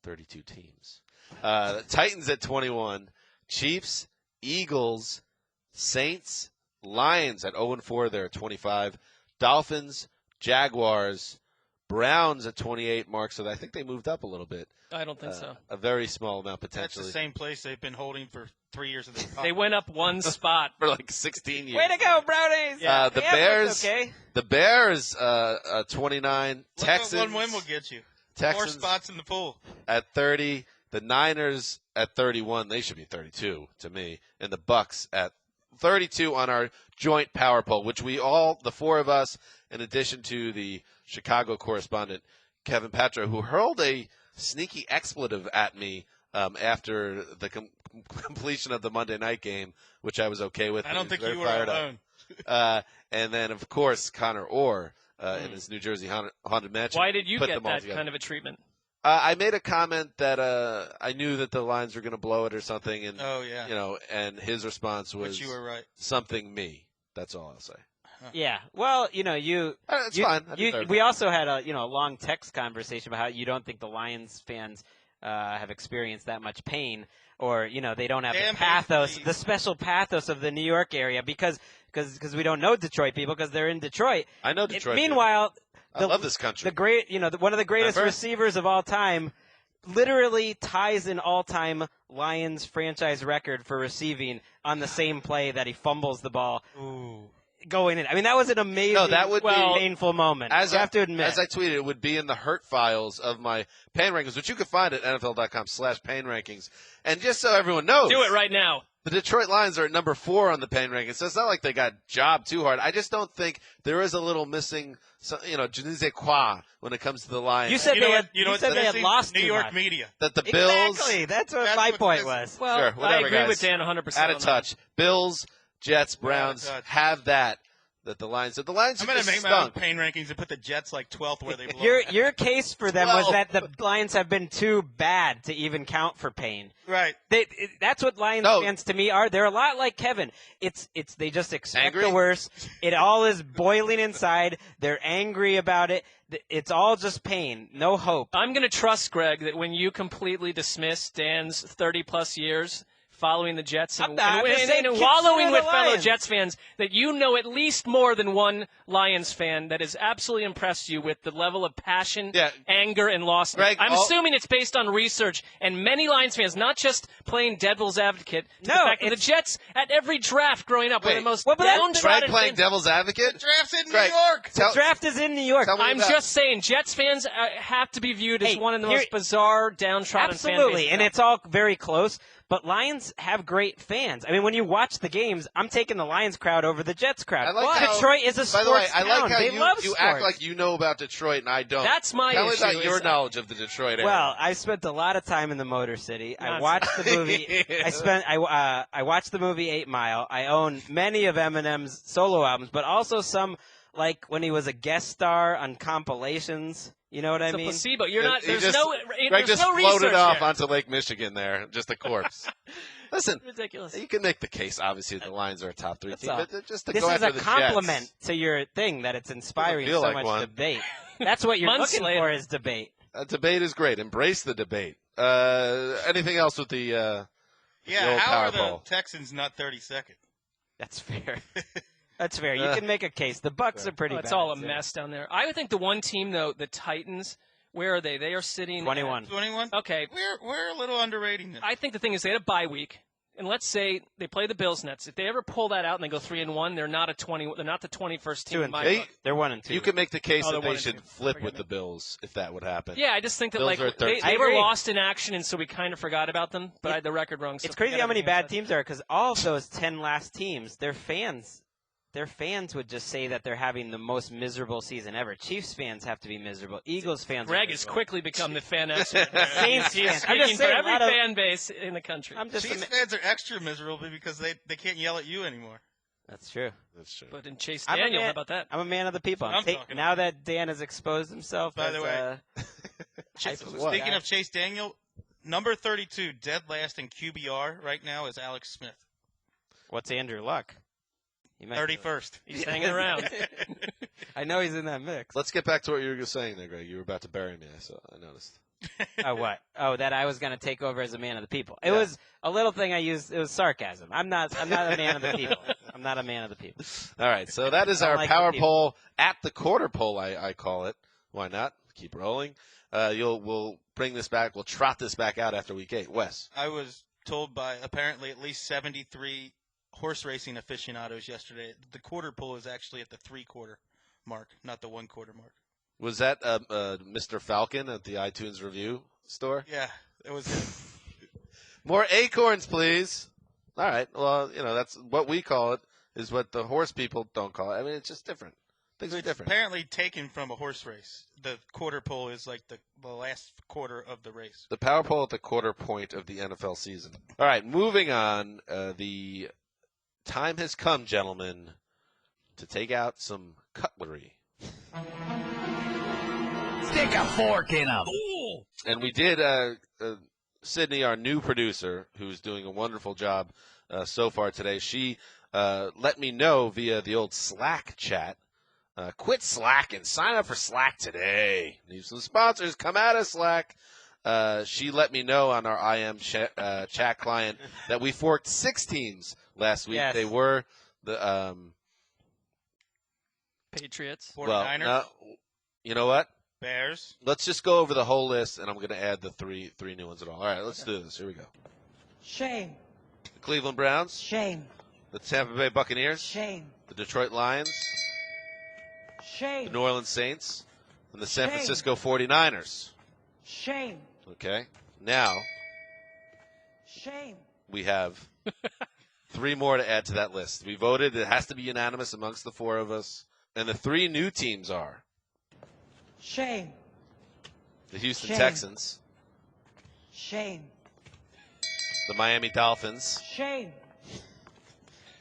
32 teams. Titans at 21. Chiefs, Eagles, Saints, Lions at 0-4. They're at 25. Dolphins, Jaguars, Browns at 28, Mark. So I think they moved up a little bit. I don't think so. A very small amount That's potentially. the same place they've been holding for 3 years of the They went up one spot. For like 16 years. Way to go, Brownies! The Yeah, Bears. okay. The Bears, 29. Texans. One win will get you. 4 Texans spots in the pool. at 30. The Niners at 31. They should be 32 to me. And the Bucks at 32 on our joint power poll, which we all, the 4 of us, in addition to the Chicago correspondent, Kevin Patra, who hurled a sneaky expletive at me after the completion of the Monday night game, which I was okay with. I don't He was think very you were fired up. alone. And then, of course, Connor Orr in his New Jersey Haunted Mansion. Why did you put get them all that together. kind of a treatment? I made a comment that I knew that the Lions were going to blow it or something, and Oh, yeah. and his response was But you were right. something me. That's all I'll say. Yeah. Well, It's fine. I deserve we it. also had a long text conversation about how you don't think the Lions fans have experienced that much pain, or they don't have Damn the pathos, please. the special pathos of the New York area because we don't know Detroit people because they're in Detroit. I know Detroit. Meanwhile, I love this country. the great, one of the greatest Remember? receivers of all time, literally ties an all-time Lions franchise record for receiving on the same play that he fumbles the ball. Ooh. Going in. I mean, that was an amazing, No, that would be- painful moment. You have to admit. As I tweeted, it would be in the hurt files of my pain rankings, which you can find at NFL.com/pain rankings. And just so everyone knows, Do it right now. the Detroit Lions are at number 4 on the pain rankings, so it's not like they got jobbed too hard. I just don't think there is a little missing, je ne sais quoi when it comes to the Lions. You said You know they what? had, You know you what's said they had missing? lost New too York much. media. that the Bills Exactly. That's what That's my what's point missing. was. Well, Sure, I whatever, agree guys. with Dan 100%. out of on that. touch. Bills, Jets, Browns touch. have that the Lions. So the Lions I'm are going to just make my own stunk. pain rankings and put the Jets like 12th where they belong. Your case for them was 12. that the Lions have been too bad to even count for pain. Right. That's what Lions No. fans to me are. They're a lot like Kevin. It's they just expect Angry? the worst. It all is boiling inside. They're angry about it. It's all just pain, no hope. I'm going to trust, Greg, that when you completely dismiss Dan's 30-plus years following the Jets and I'm just saying, and keep wallowing cheering with the fellow Lions. Jets fans, that you know at least more than one Lions fan that has absolutely impressed you with the level of passion, Yeah. anger, and loss. Greg, I'm assuming it's based on research, and many Lions fans, not just playing devil's advocate, to the No, fact that the Jets at every draft growing up were Wait, the most well, but that's- Greg downtrodden playing fans. devil's advocate? Draft's in Greg, New York. The draft is in New York. tell me I'm about- just saying, Jets fans have to be viewed as Hey, one of the here- most bizarre, downtrodden fan Absolutely, bases. and it's all very close. But Lions have great fans. I mean, when you watch the games, I'm taking the Lions crowd over the Jets crowd. I like how- Detroit is a By the way, sports I town. like how They love you sports. act like you know about Detroit and I don't. That's my Tell me issue, about your is- knowledge of the Detroit area. Well, I spent a lot of time in the Motor City. I Nonsense. watched the movie. I watched the movie 8 Mile. I own many of Eminem's solo albums, but also some like when he was a guest star on compilations. You know what I mean? It's a placebo. You're not. He There's just- no. Greg There's just no floated research off there. onto Lake Michigan there, just a corpse. Listen, Ridiculous. you can make the case, obviously, the Lions are a top 3 team, all. but just to This go is after a the compliment Jets. to your thing that it's inspiring feel so like much one. debate. That's what you're Months looking later. for is debate. Debate is great. Embrace the debate. Anything else with the old how power are the poll? Texans not 32nd? That's fair. That's fair. You can make a case. The Bucks are pretty It's bad. all a too. mess down there. I would think the one team though, the Titans. Where are they? They are sitting 21. 21? Okay. We're a little underrating them. I think the thing is they had a bye week, and let's say they play the Bills Nets. If they ever pull that out and they go 3-1, they're not a 20. They're not the 21st team. 2 in and my 2. book. They're 1 and 2. You can make the case Oh, that they're they 1 and should 2. flip Forgive with me. the Bills if that would happen. Yeah, I just think that Bills like are 13. they were agree. lost in action, and so we kind of forgot about them. But I had the record wrong. So It's crazy forget how many everything I bad said. teams there are because all of those 10 last teams, their fans would just say that they're having the most miserable season ever. Chiefs fans have to be miserable. Eagles fans. Greg are has miserable. quickly become the fan expert. Saints He is fans. I'm just speaking for saying, a every lot of- fan base in the country. I'm just. Chiefs fans are extra miserable because they can't yell at you anymore. That's true. That's true. But in Chase I'm a Daniel, man- how about that? I'm a man of the people. That's what I'm talking now about. that Dan has exposed himself. By as, the way, What? Speaking of Chase Daniel, number 32, dead last in QBR right now is Alex Smith. what's Andrew Luck? He might be- 31st. He's hanging around. I know he's in that mix. Let's get back to what you were saying there, Greg. You were about to bury me, I noticed. Oh, what? Oh, that I was going to take over as a man of the people. It Yeah. was a little thing I used. It was sarcasm. I'm not a man of the people. I'm not a man of the people. All right, so that is I our like power the people. poll at the quarter poll, I call it. Why not? Keep rolling. We'll bring this back. We'll trot this back out after week 8. Wes. I was told by apparently at least 73 horse racing aficionados yesterday the quarter pull is actually at the 3-quarter mark, not the 1-quarter mark. Was that Mr. Falcon at the iTunes review store? Yeah, it was him. More acorns, please. All right. Well, that's what we call it, is what the horse people don't call it. I mean, it's just different. Things are It's different. apparently taken from a horse race. The quarter pull is like the last quarter of the race. The power poll at the quarter point of the NFL season. All right, moving on. The time has come, gentlemen, to take out some cutlery. Stick a fork in him. And we did, Sydney, our new producer, who's doing a wonderful job so far today, she let me know via the old Slack chat. Quit slacking. Sign up for Slack today. Need some sponsors. Come out of Slack. She let me know on our IM chat client that we forked 6 teams last week. Yes. They were the Patriots. 49ers, well, no, you know what? Bears, Let's just go over the whole list, and I'm going to add the three new ones at all. All right, let's do this. Here we go. Shame. The Cleveland Browns, Shame. the Tampa Bay Buccaneers, Shame. the Detroit Lions, the Shame. New Orleans Saints, and the San Shame. Francisco 49ers. Shame. Okay, now Shame. we have 3 more to add to that list. We voted. It has to be unanimous amongst the 4 of us. And the 3 new teams are Shame. the Houston Shame. Texans, Shame. the Miami Dolphins, Shame.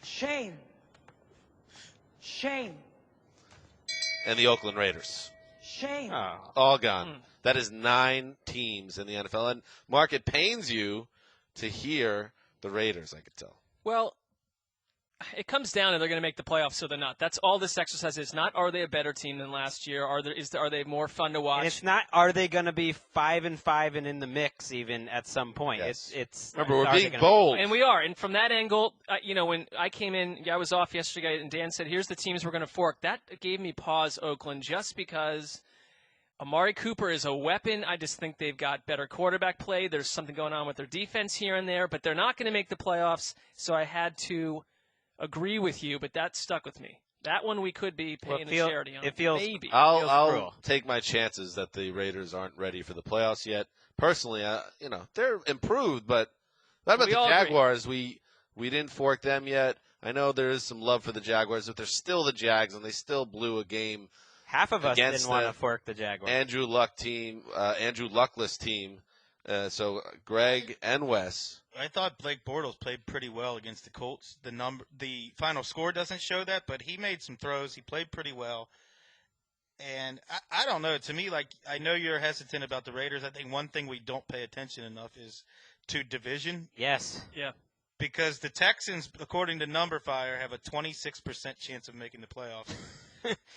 Shame. Shame. and the Oakland Raiders. Shame. Oh. All gone. That is 9 teams in the NFL. And, Mark, it pains you to hear the Raiders, I could tell. Well, it comes down to they're going to make the playoffs, so they're not. That's all this exercise is. Not are they a better team than last year? Are they more fun to watch? And it's not. Are they going to be 5-5 and in the mix even at some point? Yes. It's. Remember, we're are they being gonna- bold. And we are. And from that angle, when I came in, I was off yesterday, and Dan said, here's the teams we're going to fork. That gave me pause, Oakland, just because Amari Cooper is a weapon. I just think they've got better quarterback play. There's something going on with their defense here and there, but they're not going to make the playoffs, so I had to agree with you, but that stuck with me. That one we could be Well, paying it feel- a charity on. it feels- Maybe. feels I'll cruel. take my chances that the Raiders aren't ready for the playoffs yet. Personally, they're improved, but what about We the all agree. Jaguars? We didn't fork them yet. I know there is some love for the Jaguars, but they're still the Jags, and they still blew a game. Half of us against didn't want to the fork the Jaguars. Andrew Luckless team So Greg and Wes. I thought Blake Bortles played pretty well against the Colts. The final score doesn't show that, but he made some throws. He played pretty well. And I don't know. To me, like, I know you're hesitant about the Raiders. I think one thing we don't pay attention enough is to division. Yes. Yeah. Because the Texans, according to Numberfire, have a 26% chance of making the playoffs.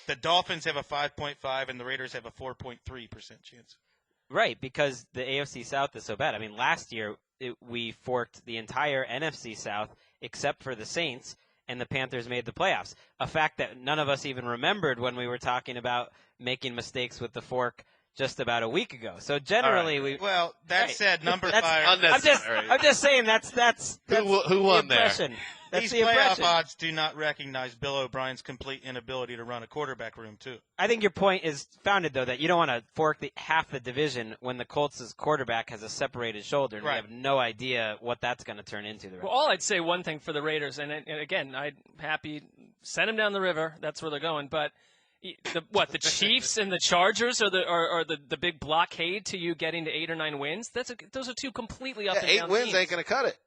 The Dolphins have a 5.5, and the Raiders have a 4.3% chance. Right, because the AFC South is so bad. I mean, last year we forked the entire NFC South except for the Saints, and the Panthers made the playoffs. A fact that none of us even remembered when we were talking about making mistakes with the fork just about a week ago. So generally, Well, that said, Numberfire. Unnecessary. I'm just saying that's who won the impression. there? That's These the playoff impression. odds do not recognize Bill O'Brien's complete inability to run a quarterback room, too. I think your point is founded, though, that you don't want to fork half the division when the Colts' quarterback has a separated shoulder, and Right. we have no idea what that's going to turn into. Well, all I'd say one thing for the Raiders, and again, I'm happy, send them down the river. That's where they're going. But the Chiefs and the Chargers are the big blockade to you getting to 8 or 9 wins? Those are two completely up and 8 down wins teams. ain't going to cut it.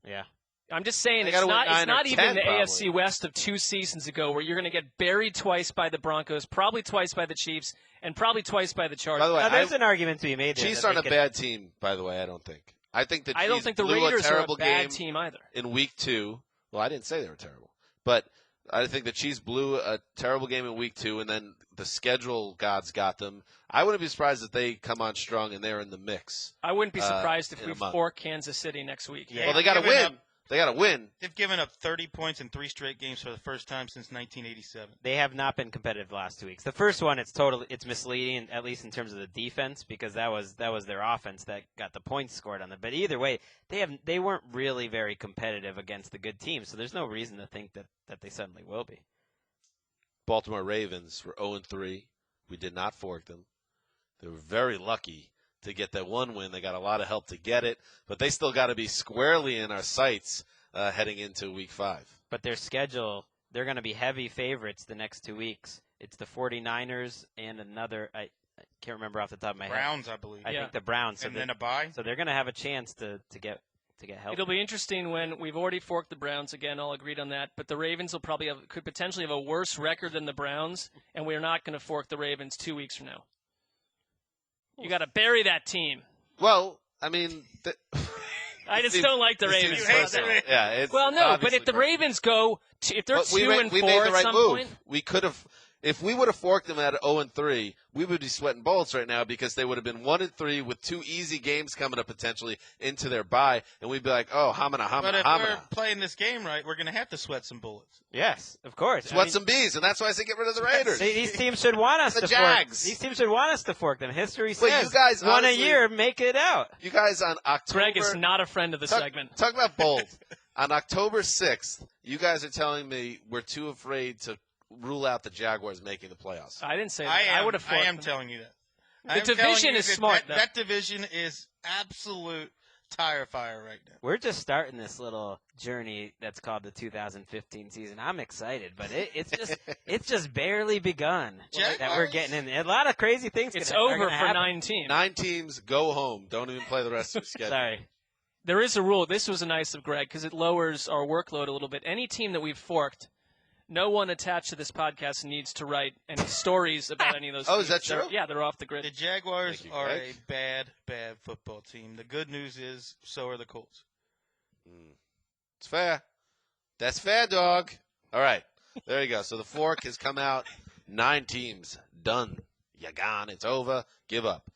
Yeah. I'm just saying They it's gotta win not 9 or even 10 the probably. AFC West of 2 seasons ago where you're going to get buried twice by the Broncos, probably twice by the Chiefs, and probably twice by the Chargers. By the way, Now, there's an argument to be made there. Chiefs that aren't a they bad team, by the way, I don't think. I think the Chiefs I don't think the blew Raiders a are terrible a bad game team either. in week 2. Well, I didn't say they were terrible. But I think the Chiefs blew a terrible game in week 2, and then the schedule gods got them. I wouldn't be surprised if they come on strong and they're in the mix. I wouldn't be surprised if in we a month. fork Kansas City next week. Well, they got to win. They got to win. They've given up 30 points in 3 straight games for the first time since 1987. They have not been competitive the last 2 weeks. The first one, it's misleading, at least in terms of the defense, because that was their offense that got the points scored on them. But either way, they weren't really very competitive against the good teams, so there's no reason to think that they suddenly will be. Baltimore Ravens were 0-3. We did not fork them. They were very lucky to get that one win. They got a lot of help to get it, but they still got to be squarely in our sights heading into week 5. But their schedule, they're going to be heavy favorites the next 2 weeks. It's the 49ers and another, I can't remember off the top of my head. Browns, I believe. I think the Browns. And then a bye. So they're going to have a chance to get help. It'll be interesting when we've already forked the Browns again. All agreed on that. But the Ravens will could potentially have a worse record than the Browns, and we're not going to fork the Ravens 2 weeks from now. You got to bury that team. Well, I mean, I just don't like the Ravens. Yeah, it's well, no, but if the personal. Ravens go, if they're 2-4 we made the at right some move. point, We could have, if we would have forked them at 0-3, we would be sweating bullets right now because they would have been 1-3 with 2 easy games coming up potentially into their bye, and we'd be like, oh, hamina. But if we're playing this game right, we're going to have to sweat some bullets. Yes, of course. Sweat some bees, and that's why I say get rid of the Raiders. These teams should want us The to Jags. fork. These teams should want us to fork them. History Wait, says you guys one a honestly- year, make it out. You guys on October. Greg is not a friend of the segment. Talk about bold. On October 6th, you guys are telling me we're too afraid to rule out the Jaguars making the playoffs. I didn't say that. I would have forked I am them. telling you that. The I am telling division you is that smart, though. That division is absolute tire fire right now. We're just starting this little journey that's called the 2015 season. I'm excited, but it's just barely begun that we're getting in. A lot of crazy things. It's are over gonna for happen. 9 teams. 9 teams, go home. Don't even play the rest of the schedule. Sorry. There is a rule. This was nice of Greg because it lowers our workload a little bit. Any team that we've forked, no one attached to this podcast needs to write any stories about any of those teams. Oh, is that true? They're off the grid. The Jaguars Thank you, are Greg. a bad, bad football team. The good news is, so are the Colts. It's fair. That's fair, dog. All right. There you go. So the fork has come out. 9 teams. Done. You're gone. It's over. Give up.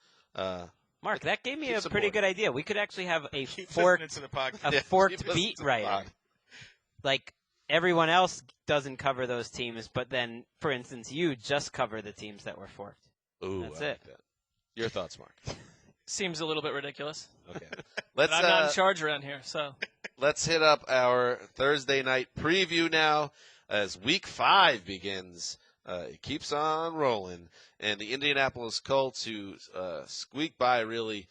Mark, that gave me Keep a some pretty more. good idea. We could actually have a Keep forked, listening to the podcast. a Yeah, forked keep listening beat to the writer. pod. Like everyone else doesn't cover those teams, but then, for instance, you just cover the teams that were forked. Ooh, That's I like it. that. Your thoughts, Mark? Seems a little bit ridiculous. Okay. But Let's I'm not in charge around here, so. let's hit up our Thursday night preview now as Week 5 begins. It keeps on rolling, and the Indianapolis Colts, who squeaked by really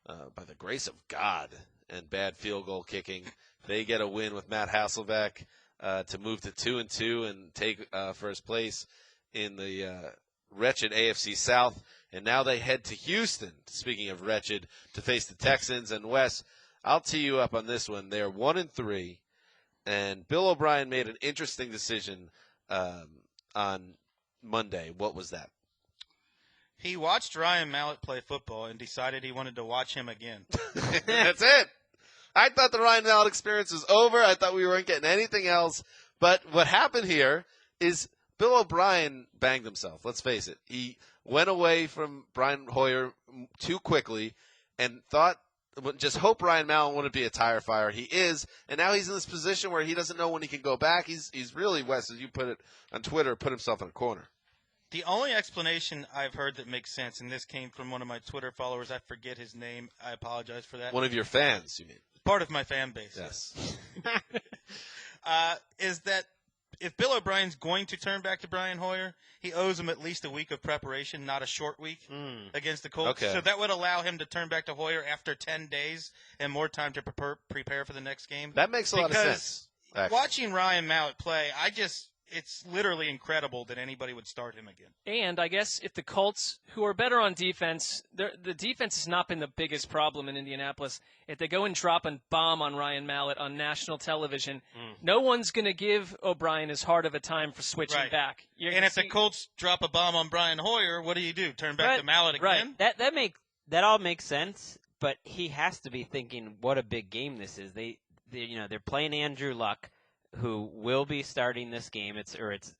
by the grace of God and bad field goal kicking, they get a win with Matt Hasselbeck to move to 2-2 and take first place in the wretched AFC South, and now they head to Houston, speaking of wretched, to face the Texans. And Wes, I'll tee you up on this one. They're 1-3, and Bill O'Brien made an interesting decision on Monday. What was that? He watched Ryan Mallett play football and decided he wanted to watch him again. That's it. I thought the Ryan Mallett experience was over. I thought we weren't getting anything else. But what happened here is Bill O'Brien banged himself. Let's face it. He went away from Brian Hoyer too quickly and thought, just hope Ryan Mallett wouldn't be a tire fire. He is, and now he's in this position where he doesn't know when he can go back. He's really, Wes, as you put it on Twitter, put himself in a corner. The only explanation I've heard that makes sense, and this came from one of my Twitter followers, I forget his name, I apologize for that. One of your fans, you mean? Part of my fan base. Yes. Is that if Bill O'Brien's going to turn back to Brian Hoyer, he owes him at least a week of preparation, not a short week against the Colts. Okay. So that would allow him to turn back to Hoyer after 10 days and more time to prepare for the next game. That makes a lot of sense. Because watching Ryan Mallett play, it's literally incredible that anybody would start him again. And I guess if the Colts, who are better on defense, the defense has not been the biggest problem in Indianapolis. If they go and drop a bomb on Ryan Mallett on national television, no one's going to give O'Brien as hard of a time for switching back. And if the Colts drop a bomb on Brian Hoyer, what do? Turn back to Mallett again? Right. That all makes sense, but he has to be thinking what a big game this is. They're playing Andrew Luck, who will be starting this game. It's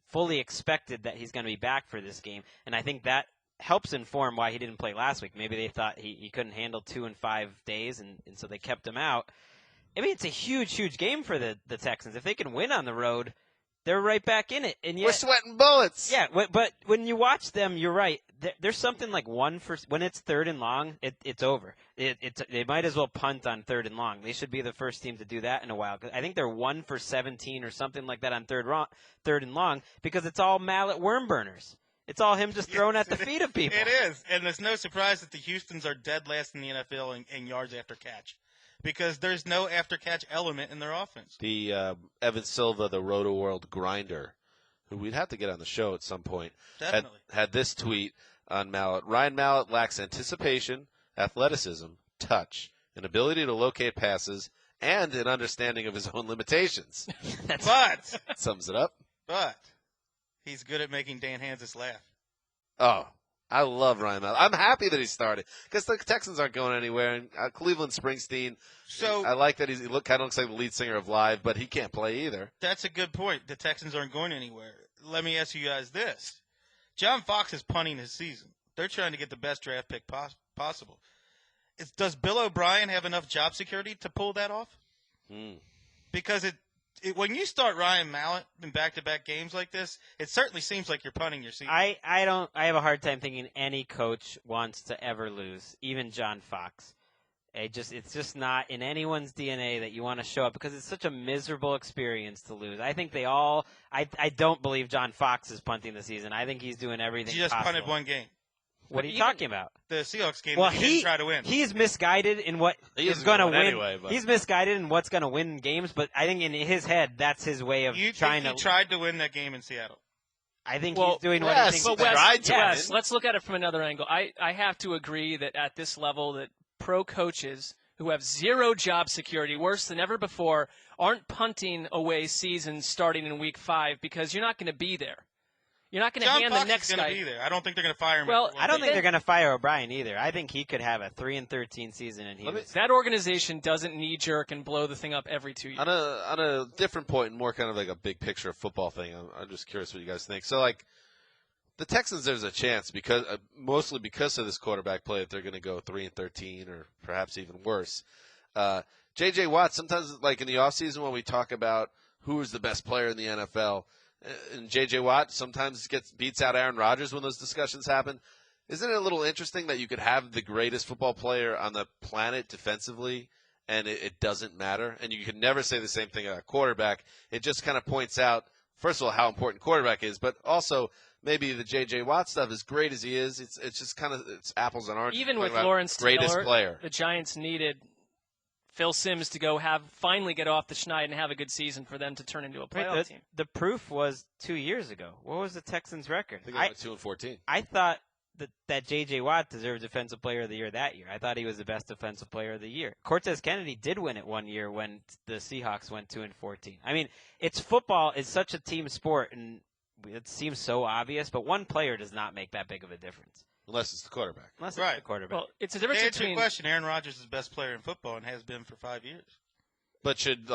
fully expected that he's going to be back for this game, and I think that helps inform why he didn't play last week. Maybe they thought he couldn't handle 2 and 5 days, and so they kept him out. I mean, it's a huge game for the Texans. If they can win on the road, they're right back in it. And yet, we're sweating bullets. Yeah, but when you watch them, you're right. There's something like when it's 3rd and long, it's over. They might as well punt on 3rd and long. They should be the first team to do that in a while. I think they're 1 for 17 or something like that on 3rd and long because it's all Mallett worm burners. It's all him just throwing at the feet of people. It is, and there's no surprise that the Houstons are dead last in the NFL in yards after catch, because there's no after catch element in their offense. The Evan Silva, the Roto World grinder, who we'd have to get on the show at some point, had this tweet on Mallett. Ryan Mallett lacks anticipation, athleticism, touch, an ability to locate passes, and an understanding of his own limitations. But sums it up. But he's good at making Dan Hanzus laugh. Oh, I love Ryan Mallett. I'm happy that he started because the Texans aren't going anywhere. And Cleveland Springsteen, so I like that he kind of looks like the lead singer of Live, but he can't play either. That's a good point. The Texans aren't going anywhere. Let me ask you guys this. John Fox is punting his season. They're trying to get the best draft pick possible. Does Bill O'Brien have enough job security to pull that off? Because when you start Ryan Mallett in back-to-back games like this, it certainly seems like you're punting your season. I have a hard time thinking any coach wants to ever lose, even John Fox. It's just not in anyone's DNA that you want to show up because it's such a miserable experience to lose. I think I don't believe John Fox is punting the season. I think he's doing everything He just possible. punted one game. What are you talking about? The Seahawks game. Well, he didn't try to win. He's misguided in what is going to win. Anyway, he's misguided in what's going to win games, but I think in his head, that's his way of trying to. He tried to win that game in Seattle. I think he's doing what he thinks. But Wes, let's look at it from another angle. I have to agree that at this level, that pro coaches who have zero job security, worse than ever before, aren't punting away seasons starting in week 5 because you're not going to be there. You're not going to hand the next guy. John Fox is going to be there. I don't think they're going to fire him. Well, I don't think they're going to fire O'Brien either. I think he could have a 3-13 season, and that organization doesn't knee-jerk and blow the thing up every 2 years. On a different point, more kind of like a big picture of football thing, I'm just curious what you guys think. So, like, the Texans, there's a chance because mostly because of this quarterback play that they're going to go 3-13 or perhaps even worse. J.J. Watt, sometimes like in the offseason when we talk about who is the best player in the NFL, and J.J. Watt sometimes beats out Aaron Rodgers when those discussions happen. Isn't it a little interesting that you could have the greatest football player on the planet defensively and it doesn't matter? And you can never say the same thing about a quarterback. It just kind of points out, first of all, how important quarterback is, but also maybe the J.J. Watt stuff, as great as he is, it's just kind of it's apples and oranges. Even with Lawrence Taylor, greatest player. The Giants needed Phil Simms to go finally get off the schneid and have a good season for them to turn into a playoff team. The proof was 2 years ago. What was the Texans' record? I think I went 2-14. I thought that J.J. Watt deserved Defensive Player of the Year that year. I thought he was the best Defensive Player of the Year. Cortez Kennedy did win it one year when the Seahawks went 2-14. I mean, football is such a team sport, and it seems so obvious, but one player does not make that big of a difference. Unless it's the quarterback. Unless it's the quarterback. Well, it's a difference To answer between. your question, Aaron Rodgers is the best player in football and has been for 5 years. But should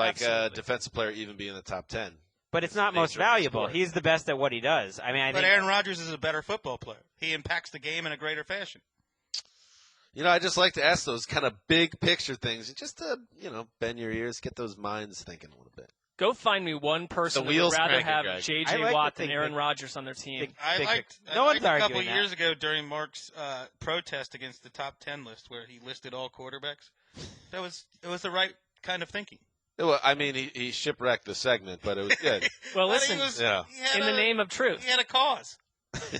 defensive player even be in the top 10? But it's not most valuable. He's the best at what he does. I mean, I think Aaron Rodgers is a better football player. He impacts the game in a greater fashion. I just like to ask those kind of big picture things, just to, bend your ears, get those minds thinking a little bit. Go find me one person The who would wheels rather cranking, have Greg. J.J. like Watt to than think Aaron big- Rodgers on their team. I liked No one's a couple arguing years that. ago during Mark's protest against the top 10 list where he listed all quarterbacks. It was the right kind of thinking. Well, I mean, he shipwrecked the segment, but it was good. Well, But listen, he had in the name of truth. He had a cause,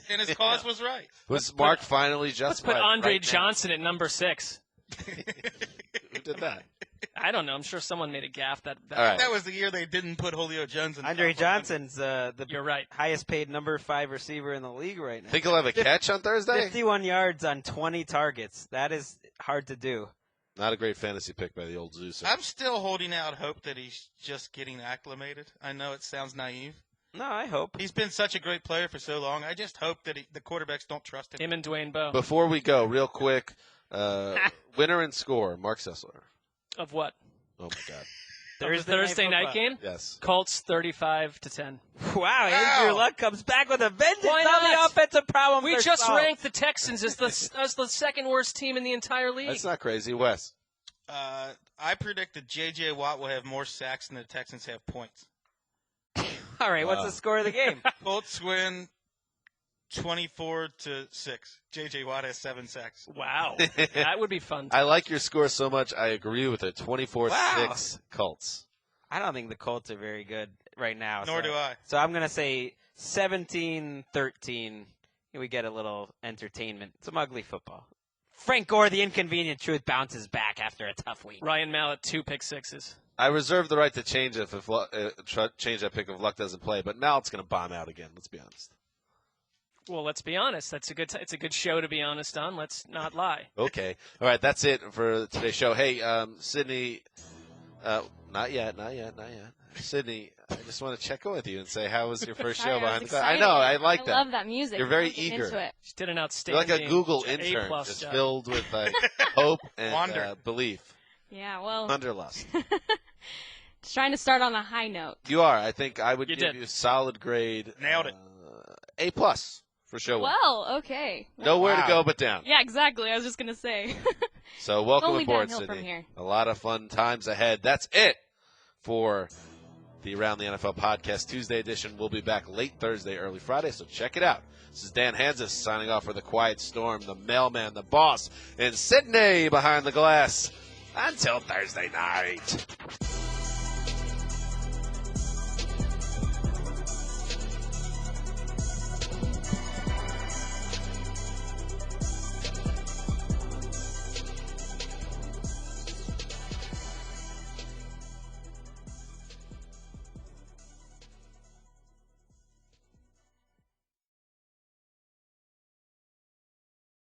and his cause was right. Was Mark finally Let's justified? put Andre right now? Johnson at number 6. Who did that? I don't know. I'm sure someone made a gaffe. All right. That was the year they didn't put Julio Jones in. Andre top 100. Johnson's the You're right. highest paid number 5 receiver in the league right now. Think he'll have a catch on Thursday? 51 yards on 20 targets. That is hard to do. Not a great fantasy pick by the old Zeus. I'm still holding out hope that he's just getting acclimated. I know it sounds naive. No, I hope. He's been such a great player for so long. I just hope that the quarterbacks don't trust him. Him and Dwayne Bowe. Before we go, real quick, winner and score, Marc Sessler. Of what? Oh, my God. The Thursday night game? Yes. Colts 35-10. Wow, Andrew Luck comes back with a vengeance Why on not? the offensive problems. We are just solved. ranked the Texans as the second worst team in the entire league. That's not crazy. Wes. I predict that J.J. Watt will have more sacks than the Texans have points. All right, what's the score of the game? Colts win 24-6. J.J. Watt has 7 sacks. Wow. That would be fun. I like your score so much, I agree with it. 24-6 Colts. I don't think the Colts are very good right now. Nor do I. So I'm going to say 17-13. We get a little entertainment. Some ugly football. Frank Gore, the inconvenient truth, bounces back after a tough week. Ryan Mallett, 2 pick sixes. I reserve the right to change it change that pick if Luck doesn't play, but Mallett's going to bomb out again. Let's be honest. Well, let's be honest. It's a good show to be honest on. Let's not lie. Okay. All right, that's it for today's show. Hey, Sydney, not yet. Sydney, I just want to check in with you and say, how was your first show behind the glass? I know, I like that. I love that music. You're very I'm getting eager. into it. She did an You're outstanding like a Google A+ intern, just job. filled with hope and Wonder. belief. Yeah, well, Wanderlust. just trying to start on a high note. You are. I think I would You give did. you a solid grade. Nailed it. A+ for show one. Well, okay. Nowhere to Wow. go but down. Yeah, exactly. I was just going to say. So welcome Only aboard, downhill from Sydney. here. A lot of fun times ahead. That's it for the Around the NFL podcast Tuesday edition. We'll be back late Thursday, early Friday, so check it out. This is Dan Hanzus signing off for the Quiet Storm, the mailman, the boss, and Sydney behind the glass. Until Thursday night.